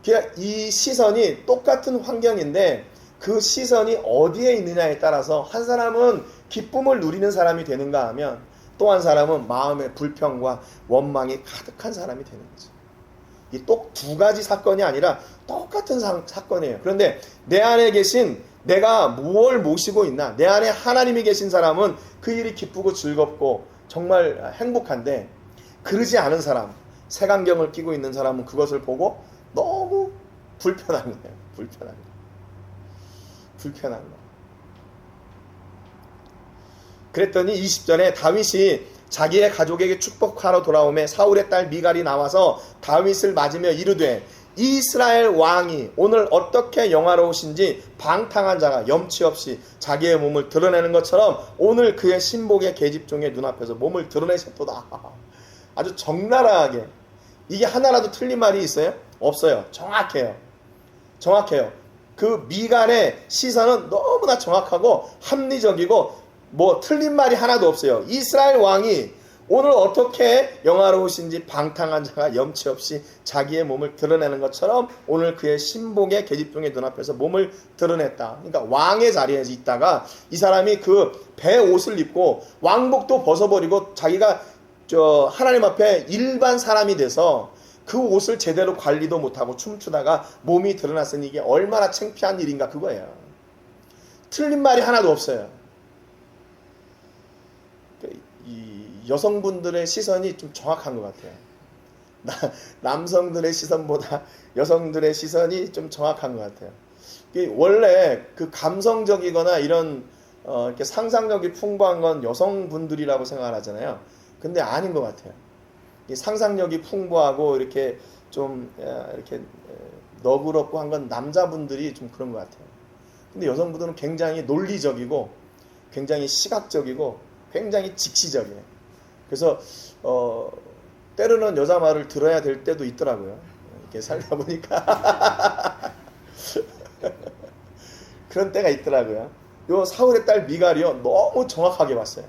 그러니까 이 시선이 똑같은 환경인데 그 시선이 어디에 있느냐에 따라서 한 사람은 기쁨을 누리는 사람이 되는가 하면 또 한 사람은 마음의 불평과 원망이 가득한 사람이 되는 거죠. 이 또 두 가지 사건이 아니라 똑같은 사건이에요. 그런데 내 안에 계신, 내가 무엇을 모시고 있나, 내 안에 하나님이 계신 사람은 그 일이 기쁘고 즐겁고 정말 행복한데, 그러지 않은 사람, 색안경을 끼고 있는 사람은 그것을 보고 너무 불편한 거예요. 불편한 거. 그랬더니 20절에 다윗이 자기의 가족에게 축복하러 돌아오매 사울의 딸 미갈이 나와서 다윗을 맞으며 이르되 이스라엘 왕이 오늘 어떻게 영화로우신지 방탕한 자가 염치 없이 자기의 몸을 드러내는 것처럼 오늘 그의 신복의 계집종의 눈앞에서 몸을 드러내셨도다. 아주 적나라하게. 이게 하나라도 틀린 말이 있어요? 없어요. 정확해요. 그 미갈의 시선은 너무나 정확하고 합리적이고 뭐 틀린 말이 하나도 없어요. 이스라엘 왕이 오늘 어떻게 영화로우신지 방탕한 자가 염치 없이 자기의 몸을 드러내는 것처럼 오늘 그의 신복의 계집종의 눈앞에서 몸을 드러냈다. 그러니까 왕의 자리에 있다가 이 사람이 그 배 옷을 입고 왕복도 벗어버리고 자기가 하나님 앞에 일반 사람이 돼서 그 옷을 제대로 관리도 못하고 춤추다가 몸이 드러났으니 이게 얼마나 창피한 일인가, 그거예요. 틀린 말이 하나도 없어요. 이 여성분들의 시선이 좀 정확한 것 같아요. 남성들의 시선보다 여성들의 시선이 좀 정확한 것 같아요. 원래 그 감성적이거나 이런 이렇게 상상력이 풍부한 건 여성분들이라고 생각을 하잖아요. 근데 아닌 것 같아요. 이 상상력이 풍부하고 이렇게 좀 이렇게 너그럽고 한 건 남자분들이 좀 그런 것 같아요. 근데 여성분들은 굉장히 논리적이고 굉장히 시각적이고 굉장히 직시적이에요. 그래서 때로는 여자 말을 들어야 될 때도 있더라고요. 이렇게 살다 보니까 그런 때가 있더라고요. 요 사울의 딸 미갈이요, 너무 정확하게 봤어요.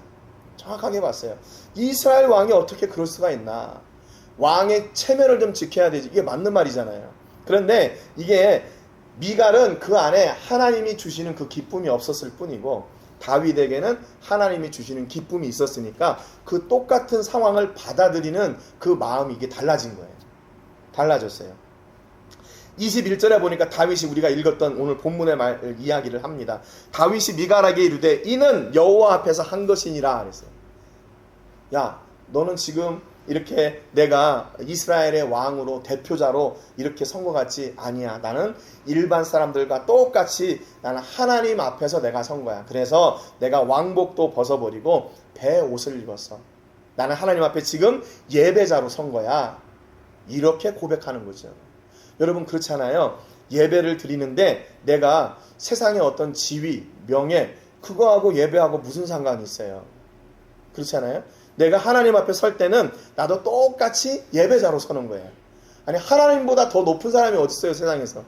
이스라엘 왕이 어떻게 그럴 수가 있나. 왕의 체면을 좀 지켜야 되지. 이게 맞는 말이잖아요. 그런데 이게 미갈은 그 안에 하나님이 주시는 그 기쁨이 없었을 뿐이고 다윗에게는 하나님이 주시는 기쁨이 있었으니까 그 똑같은 상황을 받아들이는 그 마음이 이게 달라진 거예요. 달라졌어요. 21절에 보니까 다윗이 우리가 읽었던 오늘 본문의 이야기를 합니다. 다윗이 미갈에게 이르되 이는 여호와 앞에서 한 것이니라 그랬어요. 야, 너는 지금 이렇게 내가 이스라엘의 왕으로 대표자로 이렇게 선거같지 아니야. 나는 일반 사람들과 똑같이 나는 하나님 앞에서 내가 선 거야. 그래서 내가 왕복도 벗어버리고 배 옷을 입었어. 나는 하나님 앞에 지금 예배자로 선 거야. 이렇게 고백하는 거죠. 여러분 그렇잖아요. 예배를 드리는데 내가 세상의 어떤 지위, 명예 그거하고 예배하고 무슨 상관이 있어요? 그렇잖아요. 내가 하나님 앞에 설 때는 나도 똑같이 예배자로 서는 거예요. 아니 하나님보다 더 높은 사람이 어디 있어요 세상에서.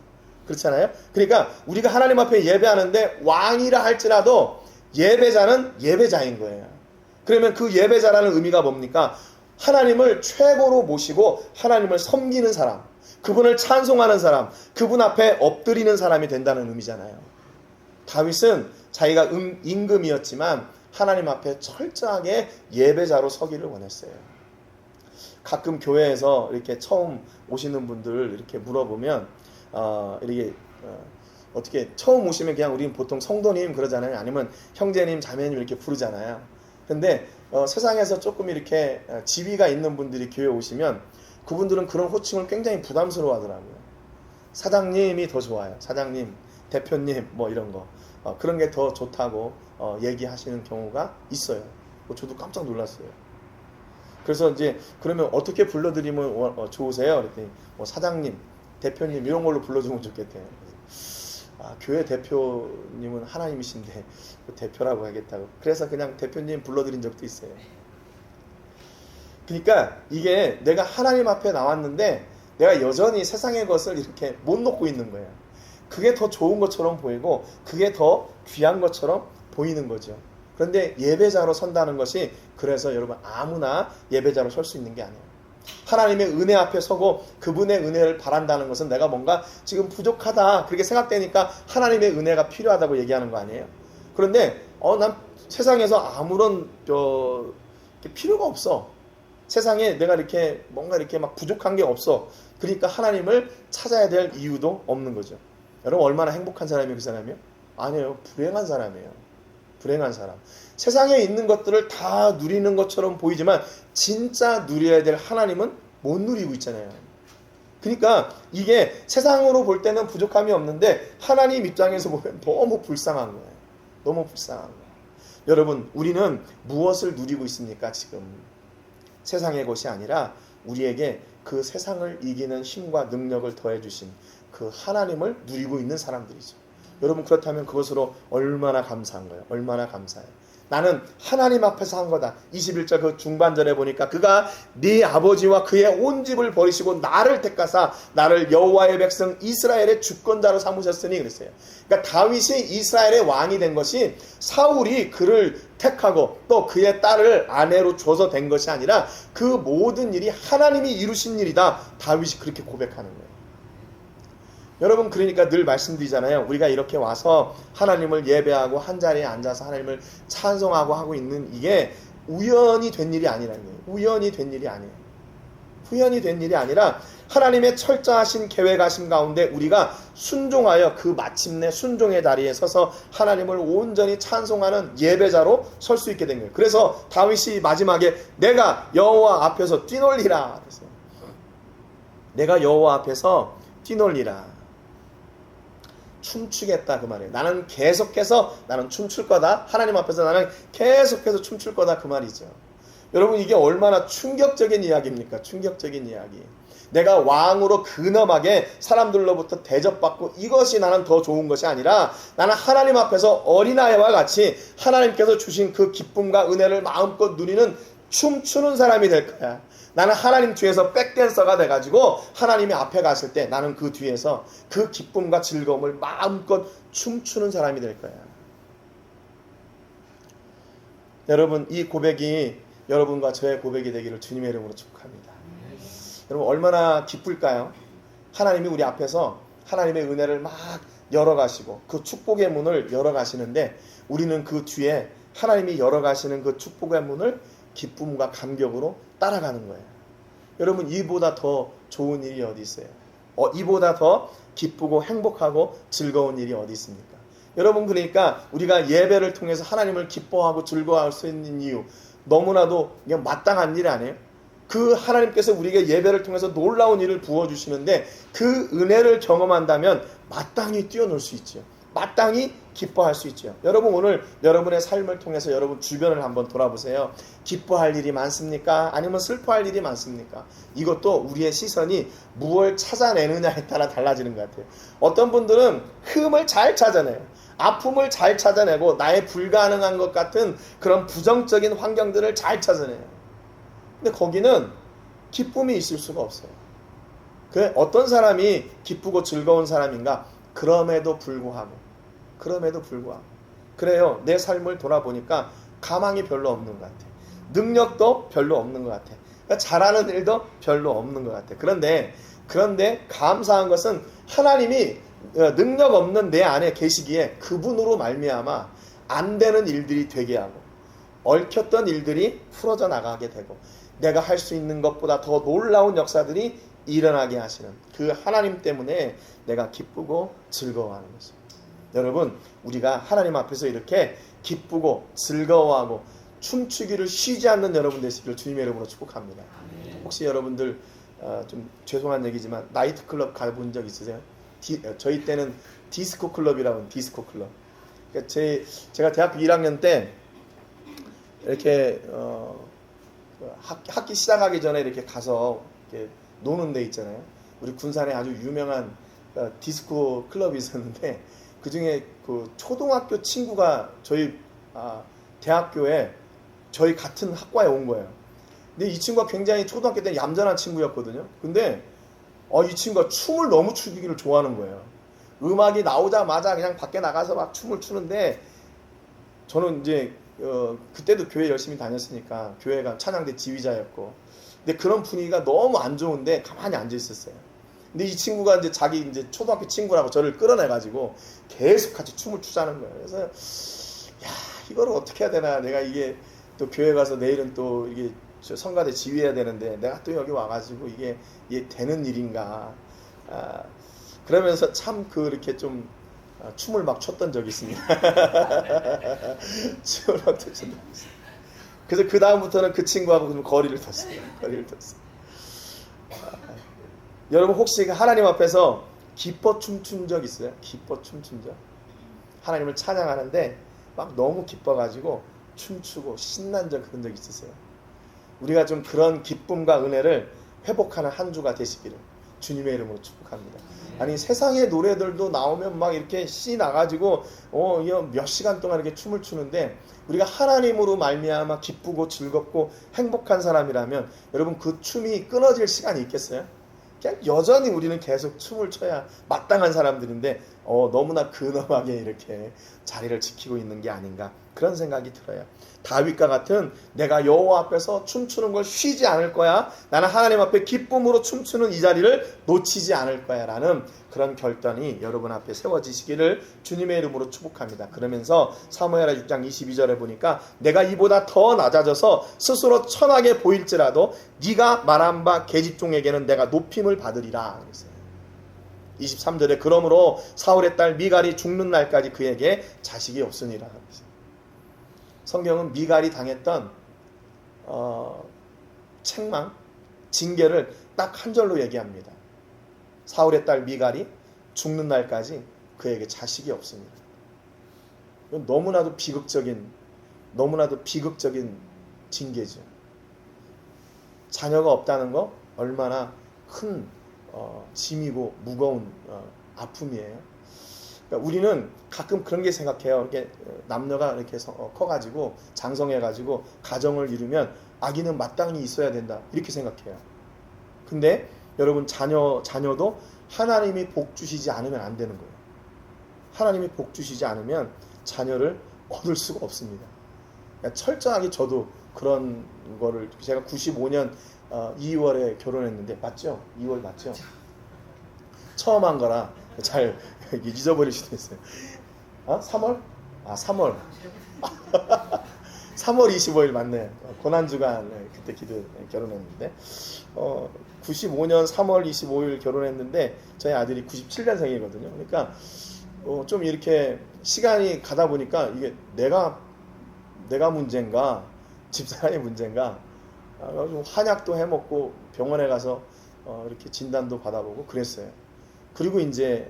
그렇잖아요. 그러니까 우리가 하나님 앞에 예배하는데 왕이라 할지라도 예배자는 예배자인 거예요. 그러면 그 예배자라는 의미가 뭡니까? 하나님을 최고로 모시고 하나님을 섬기는 사람, 그분을 찬송하는 사람, 그분 앞에 엎드리는 사람이 된다는 의미잖아요. 다윗은 자기가 임금이었지만 하나님 앞에 철저하게 예배자로 서기를 원했어요. 가끔 교회에서 이렇게 처음 오시는 분들 이렇게 물어보면 어떻게 처음 오시면 그냥 우리는 보통 성도님 그러잖아요. 아니면 형제님, 자매님 이렇게 부르잖아요. 근데 세상에서 조금 이렇게 지위가 있는 분들이 교회에 오시면 그분들은 그런 호칭을 굉장히 부담스러워 하더라고요. 사장님이 더 좋아요. 사장님, 대표님 뭐 이런 거. 그런 게 더 좋다고 얘기하시는 경우가 있어요. 저도 깜짝 놀랐어요. 그래서 이제 그러면 어떻게 불러드리면 좋으세요? 그랬더니 사장님, 대표님 이런 걸로 불러주면 좋겠대요. 교회 대표님은 하나님이신데 대표라고 하겠다고. 그래서 그냥 대표님 불러드린 적도 있어요. 그러니까 이게 내가 하나님 앞에 나왔는데 내가 여전히 세상의 것을 이렇게 못 놓고 있는 거예요. 그게 더 좋은 것처럼 보이고 그게 더 귀한 것처럼 보이는 거죠. 그런데 예배자로 선다는 것이 그래서 여러분 아무나 예배자로 설 수 있는 게 아니에요. 하나님의 은혜 앞에 서고 그분의 은혜를 바란다는 것은 내가 뭔가 지금 부족하다 그렇게 생각되니까 하나님의 은혜가 필요하다고 얘기하는 거 아니에요. 그런데 난 세상에서 아무런 필요가 없어. 세상에 내가 이렇게 뭔가 이렇게 막 부족한 게 없어. 그러니까 하나님을 찾아야 될 이유도 없는 거죠. 여러분 얼마나 행복한 사람이에요 그 사람이요? 아니에요. 불행한 사람이에요. 불행한 사람. 세상에 있는 것들을 다 누리는 것처럼 보이지만 진짜 누려야 될 하나님은 못 누리고 있잖아요. 그러니까 이게 세상으로 볼 때는 부족함이 없는데 하나님 입장에서 보면 너무 불쌍한 거예요. 너무 불쌍한 거예요. 여러분 우리는 무엇을 누리고 있습니까 지금? 세상의 것이 아니라 우리에게 그 세상을 이기는 힘과 능력을 더해 주신 그 하나님을 누리고 있는 사람들이죠. 여러분 그렇다면 그것으로 얼마나 감사한 거예요. 얼마나 감사해요. 나는 하나님 앞에서 한 거다. 21절 그 중반절에 보니까 그가 네 아버지와 그의 온 집을 버리시고 나를 택하사 나를 여호와의 백성 이스라엘의 주권자로 삼으셨으니 그랬어요. 그러니까 다윗이 이스라엘의 왕이 된 것이 사울이 그를 택하고 또 그의 딸을 아내로 줘서 된 것이 아니라 그 모든 일이 하나님이 이루신 일이다. 다윗이 그렇게 고백하는 거예요. 여러분 그러니까 늘 말씀드리잖아요. 우리가 이렇게 와서 하나님을 예배하고 한자리에 앉아서 하나님을 찬송하고 하고 있는 이게 우연히 된 일이 아니라는 거예요. 우연히 된 일이 아니에요. 우연히 된 일이 아니라 하나님의 철저하신 계획하심 가운데 우리가 순종하여 그 마침내 순종의 자리에 서서 하나님을 온전히 찬송하는 예배자로 설 수 있게 된 거예요. 그래서 다윗이 마지막에 내가 여호와 앞에서 뛰놀리라 그랬어요. 내가 여호와 앞에서 뛰놀리라. 춤추겠다 그 말이에요. 나는 계속해서 나는 춤출 거다. 하나님 앞에서 나는 계속해서 춤출 거다 그 말이죠. 여러분 이게 얼마나 충격적인 이야기입니까? 충격적인 이야기. 내가 왕으로 근엄하게 사람들로부터 대접받고 이것이 나는 더 좋은 것이 아니라 나는 하나님 앞에서 어린아이와 같이 하나님께서 주신 그 기쁨과 은혜를 마음껏 누리는 춤추는 사람이 될 거야. 나는 하나님 뒤에서 백댄서가 돼가지고 하나님의 앞에 갔을 때 나는 그 뒤에서 그 기쁨과 즐거움을 마음껏 춤추는 사람이 될 거야. 여러분 이 고백이 여러분과 저의 고백이 되기를 주님의 이름으로 축복합니다. 여러분 얼마나 기쁠까요? 하나님이 우리 앞에서 하나님의 은혜를 막 열어가시고 그 축복의 문을 열어가시는데 우리는 그 뒤에 하나님이 열어가시는 그 축복의 문을 기쁨과 감격으로 따라가는 거예요. 여러분 이보다 더 좋은 일이 어디 있어요? 이보다 더 기쁘고 행복하고 즐거운 일이 어디 있습니까? 여러분, 그러니까 우리가 예배를 통해서 하나님을 기뻐하고 즐거워할 수 있는 이유, 너무나도 그냥 마땅한 일 아니에요? 그 하나님께서 우리에게 예배를 통해서 놀라운 일을 부어주시는데 그 은혜를 경험한다면 마땅히 뛰어놀 수 있죠. 마땅히 기뻐할 수 있죠. 여러분, 오늘 여러분의 삶을 통해서 여러분 주변을 한번 돌아보세요. 기뻐할 일이 많습니까? 아니면 슬퍼할 일이 많습니까? 이것도 우리의 시선이 무엇을 찾아내느냐에 따라 달라지는 것 같아요. 어떤 분들은 흠을 잘 찾아내요. 아픔을 잘 찾아내고 나의 불가능한 것 같은 그런 부정적인 환경들을 잘 찾아내요. 근데 거기는 기쁨이 있을 수가 없어요. 어떤 사람이 기쁘고 즐거운 사람인가? 그럼에도 불구하고 그래요. 내 삶을 돌아보니까 가망이 별로 없는 것 같아. 능력도 별로 없는 것 같아. 그러니까 잘하는 일도 별로 없는 것 같아. 그런데 감사한 것은 하나님이 능력 없는 내 안에 계시기에 그분으로 말미암아 안 되는 일들이 되게 하고 얽혔던 일들이 풀어져 나가게 되고 내가 할 수 있는 것보다 더 놀라운 역사들이 일어나게 하시는 그 하나님 때문에 내가 기쁘고 즐거워하는 것입니다. 여러분, 우리가 하나님 앞에서 이렇게 기쁘고 즐거워하고 춤추기를 쉬지 않는 여러분 되시기를 주님의 이름으로 축복합니다. 혹시 여러분들 좀 죄송한 얘기지만 나이트클럽 가본 적 있으세요? 저희 때는 디스코 클럽이라고 해요. 디스코 클럽. 그러니까 제가 대학교 1학년 때 이렇게 학기 시작하기 전에 이렇게 가서 이렇게 노는 데 있잖아요. 우리 군산에 아주 유명한 디스코 클럽이 있었는데 그 중에 그 초등학교 친구가 저희 대학교에 저희 같은 학과에 온 거예요. 근데 이 친구가 굉장히 초등학교 때 얌전한 친구였거든요. 근데 이 친구가 춤을 너무 추기를 좋아하는 거예요. 음악이 나오자마자 그냥 밖에 나가서 막 춤을 추는데 저는 이제 그때도 교회 열심히 다녔으니까 교회가 찬양대 지휘자였고 근데 그런 분위기가 너무 안 좋은데 가만히 앉아 있었어요. 근데 이 친구가 이제 자기 이제 초등학교 친구라고 저를 끌어내가지고 계속 같이 춤을 추자는 거예요. 그래서 야, 이거를 어떻게 해야 되나? 내가 이게 또 교회 가서 내일은 또 이게 성가대 지휘해야 되는데 내가 또 여기 와가지고 이게 되는 일인가? 그러면서 참 이렇게 좀 춤을 막 췄던 적이 있습니다. 춤을 막 췄던 적이 있어요. 그래서 그 다음부터는 그 친구하고 좀 거리를 뒀어요. 여러분, 혹시 하나님 앞에서 기뻐 춤춘 적 있어요? 기뻐 춤춘 적? 하나님을 찬양하는데 막 너무 기뻐가지고 춤추고 신난 그런 적 있으세요? 우리가 좀 그런 기쁨과 은혜를 회복하는 한 주가 되시기를 주님의 이름으로 축복합니다. 아니, 세상의 노래들도 나오면 막 이렇게 씨 나가지고 몇 시간 동안 이렇게 춤을 추는데 우리가 하나님으로 말미암아 기쁘고 즐겁고 행복한 사람이라면 여러분, 그 춤이 끊어질 시간이 있겠어요? 그냥 여전히 우리는 계속 춤을 춰야 마땅한 사람들인데 너무나 근엄하게 이렇게 자리를 지키고 있는 게 아닌가 그런 생각이 들어요. 다윗과 같은 내가 여호와 앞에서 춤추는 걸 쉬지 않을 거야. 나는 하나님 앞에 기쁨으로 춤추는 이 자리를 놓치지 않을 거야 라는 그런 결단이 여러분 앞에 세워지시기를 주님의 이름으로 축복합니다. 그러면서 사무엘하 6장 22절에 보니까 내가 이보다 더 낮아져서 스스로 천하게 보일지라도 네가 말한 바 계집종에게는 내가 높임을 받으리라. 23절에 그러므로 사울의 딸 미갈이 죽는 날까지 그에게 자식이 없으니라. 성경은 미갈이 당했던 책망, 징계를 딱 한 절로 얘기합니다. 사울의 딸 미갈이 죽는 날까지 그에게 자식이 없습니다. 이건 너무나도 비극적인 징계죠. 자녀가 없다는 거 얼마나 큰 짐이고 무거운 아픔이에요. 그러니까 우리는 가끔 그런 게 생각해요. 이렇게 남녀가 이렇게 커가지고 장성해가지고 가정을 이루면 아기는 마땅히 있어야 된다 이렇게 생각해요. 근데 여러분, 자녀도 하나님이 복 주시지 않으면 안 되는 거예요. 하나님이 복 주시지 않으면 자녀를 얻을 수가 없습니다. 그러니까 철저하게 저도 그런 거를 제가 95년 2월에 결혼했는데 맞죠? 2월 맞죠? 처음 한 거라 잘 잊어버릴 수도 있어요. 3월? 3월. 3월 25일 맞네. 고난주간 그때 결혼했는데 95년 3월 25일 결혼했는데 저희 아들이 97년생이거든요. 그러니까 좀 이렇게 시간이 가다 보니까 이게 내가 문제인가 집사람이 문제인가 좀 한약도 해먹고 병원에 가서 이렇게 진단도 받아보고 그랬어요. 그리고 이제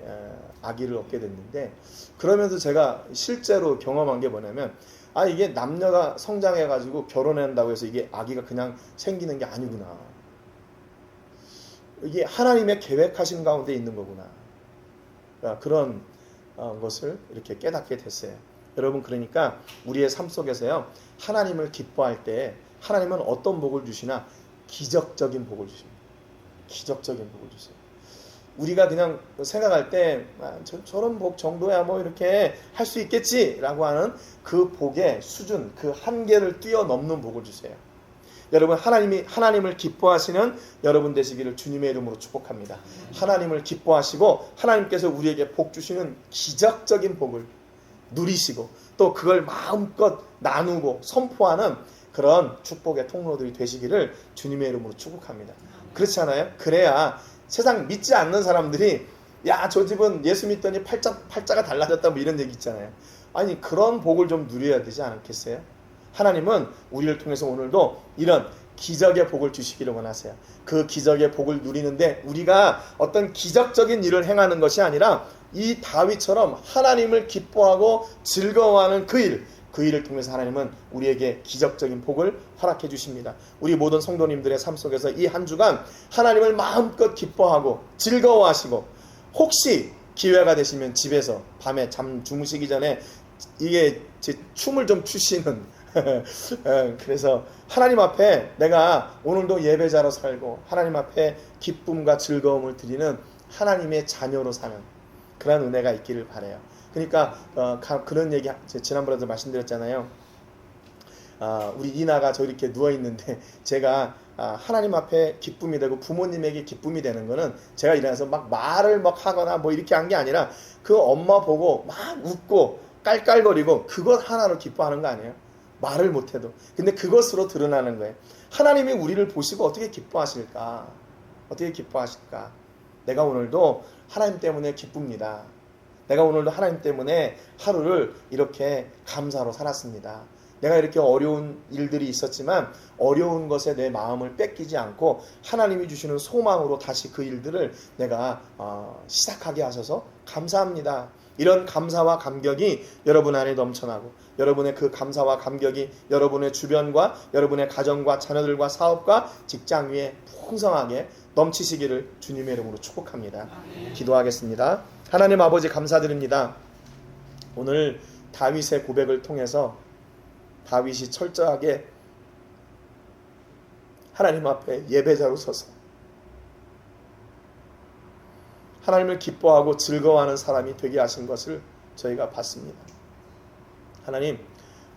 아기를 얻게 됐는데 그러면서 제가 실제로 경험한 게 뭐냐면 이게 남녀가 성장해가지고 결혼한다고 해서 이게 아기가 그냥 생기는 게 아니구나. 이게 하나님의 계획하신 가운데 있는 거구나. 그런 것을 이렇게 깨닫게 됐어요. 여러분, 그러니까 우리의 삶 속에서요, 하나님을 기뻐할 때 하나님은 어떤 복을 주시나 기적적인 복을 주십니다. 기적적인 복을 주세요. 우리가 그냥 생각할 때 저런 복 정도야 뭐 이렇게 할 수 있겠지라고 하는 그 복의 수준, 그 한계를 뛰어넘는 복을 주세요. 여러분, 하나님을 기뻐하시는 여러분 되시기를 주님의 이름으로 축복합니다. 하나님을 기뻐하시고 하나님께서 우리에게 복 주시는 기적적인 복을 누리시고 또 그걸 마음껏 나누고 선포하는 그런 축복의 통로들이 되시기를 주님의 이름으로 축복합니다. 그렇지 않아요? 그래야 세상 믿지 않는 사람들이 야, 저 집은 예수 믿더니 팔자가 달라졌다 뭐 이런 얘기 있잖아요. 아니, 그런 복을 좀 누려야 되지 않겠어요? 하나님은 우리를 통해서 오늘도 이런 기적의 복을 주시기를 원하세요. 그 기적의 복을 누리는데 우리가 어떤 기적적인 일을 행하는 것이 아니라 이 다윗처럼 하나님을 기뻐하고 즐거워하는 그 일을 통해서 하나님은 우리에게 기적적인 복을 허락해 주십니다. 우리 모든 성도님들의 삶 속에서 이 한 주간 하나님을 마음껏 기뻐하고 즐거워하시고 혹시 기회가 되시면 집에서 밤에 주무시기 전에 이게 제 춤을 좀 추시는 그래서 하나님 앞에 내가 오늘도 예배자로 살고 하나님 앞에 기쁨과 즐거움을 드리는 하나님의 자녀로 사는 그런 은혜가 있기를 바라요. 그러니까 그런 얘기 지난번에도 말씀드렸잖아요. 우리 이나가 저 이렇게 누워있는데 제가 하나님 앞에 기쁨이 되고 부모님에게 기쁨이 되는 거는 제가 일어나서 막 말을 막 하거나 뭐 이렇게 한 게 아니라 그 엄마 보고 막 웃고 깔깔거리고 그것 하나로 기뻐하는 거 아니에요? 말을 못해도. 근데 그것으로 드러나는 거예요. 하나님이 우리를 보시고 어떻게 기뻐하실까? 어떻게 기뻐하실까? 내가 오늘도 하나님 때문에 기쁩니다. 내가 오늘도 하나님 때문에 하루를 이렇게 감사로 살았습니다. 내가 이렇게 어려운 일들이 있었지만 어려운 것에 내 마음을 뺏기지 않고 하나님이 주시는 소망으로 다시 그 일들을 내가 시작하게 하셔서 감사합니다. 이런 감사와 감격이 여러분 안에 넘쳐나고 여러분의 그 감사와 감격이 여러분의 주변과 여러분의 가정과 자녀들과 사업과 직장 위에 풍성하게 넘치시기를 주님의 이름으로 축복합니다. 기도하겠습니다. 하나님 아버지 감사드립니다. 오늘 다윗의 고백을 통해서 다윗이 철저하게 하나님 앞에 예배자로 서서 하나님을 기뻐하고 즐거워하는 사람이 되게 하신 것을 저희가 봤습니다. 하나님,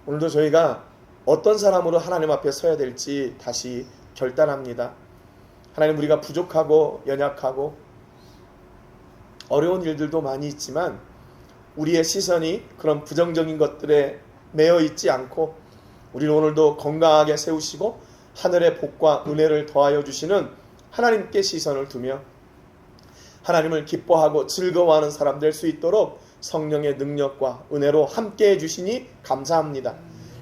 오늘도 저희가 어떤 사람으로 하나님 앞에 서야 될지 다시 결단합니다. 하나님, 우리가 부족하고 연약하고 어려운 일들도 많이 있지만 우리의 시선이 그런 부정적인 것들에 매여 있지 않고 우리를 오늘도 건강하게 세우시고 하늘의 복과 은혜를 더하여 주시는 하나님께 시선을 두며 하나님을 기뻐하고 즐거워하는 사람 될 수 있도록 성령의 능력과 은혜로 함께해 주시니 감사합니다.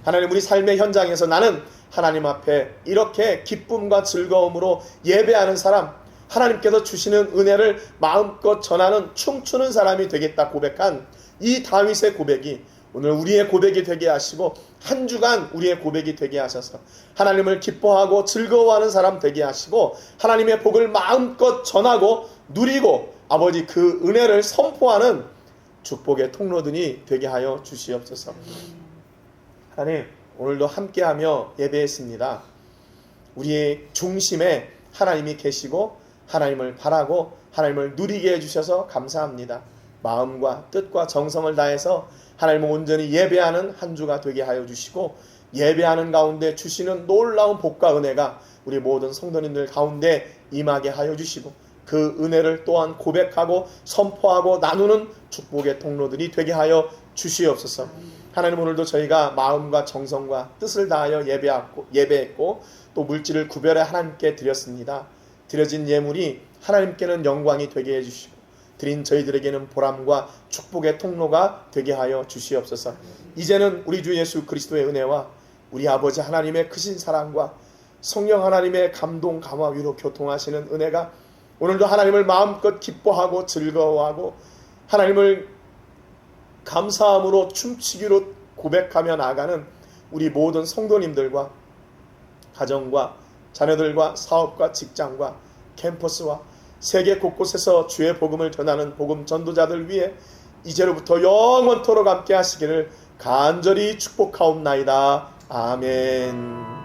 하나님, 우리 삶의 현장에서 나는 하나님 앞에 이렇게 기쁨과 즐거움으로 예배하는 사람, 하나님께서 주시는 은혜를 마음껏 전하는 춤추는 사람이 되겠다 고백한 이 다윗의 고백이 오늘 우리의 고백이 되게 하시고 한 주간 우리의 고백이 되게 하셔서 하나님을 기뻐하고 즐거워하는 사람 되게 하시고 하나님의 복을 마음껏 전하고 누리고 아버지 그 은혜를 선포하는 축복의 통로들이 되게 하여 주시옵소서. 하나님, 오늘도 함께하며 예배했습니다. 우리의 중심에 하나님이 계시고 하나님을 바라고 하나님을 누리게 해주셔서 감사합니다. 마음과 뜻과 정성을 다해서 하나님을 온전히 예배하는 한 주가 되게 하여 주시고 예배하는 가운데 주시는 놀라운 복과 은혜가 우리 모든 성도님들 가운데 임하게 하여 주시고 그 은혜를 또한 고백하고 선포하고 나누는 축복의 통로들이 되게 하여 주시옵소서. 하나님, 오늘도 저희가 마음과 정성과 뜻을 다하여 예배했고 또 물질을 구별해 하나님께 드렸습니다. 드려진 예물이 하나님께는 영광이 되게 해주시고 드린 저희들에게는 보람과 축복의 통로가 되게 하여 주시옵소서. 이제는 우리 주 예수 그리스도의 은혜와 우리 아버지 하나님의 크신 사랑과 성령 하나님의 감동, 감화, 위로 교통하시는 은혜가 오늘도 하나님을 마음껏 기뻐하고 즐거워하고 하나님을 감사함으로 춤추기로 고백하며 나아가는 우리 모든 성도님들과 가정과 자녀들과 사업과 직장과 캠퍼스와 세계 곳곳에서 주의 복음을 전하는 복음 전도자들 위해 이제로부터 영원토록 함께 하시기를 간절히 축복하옵나이다. 아멘.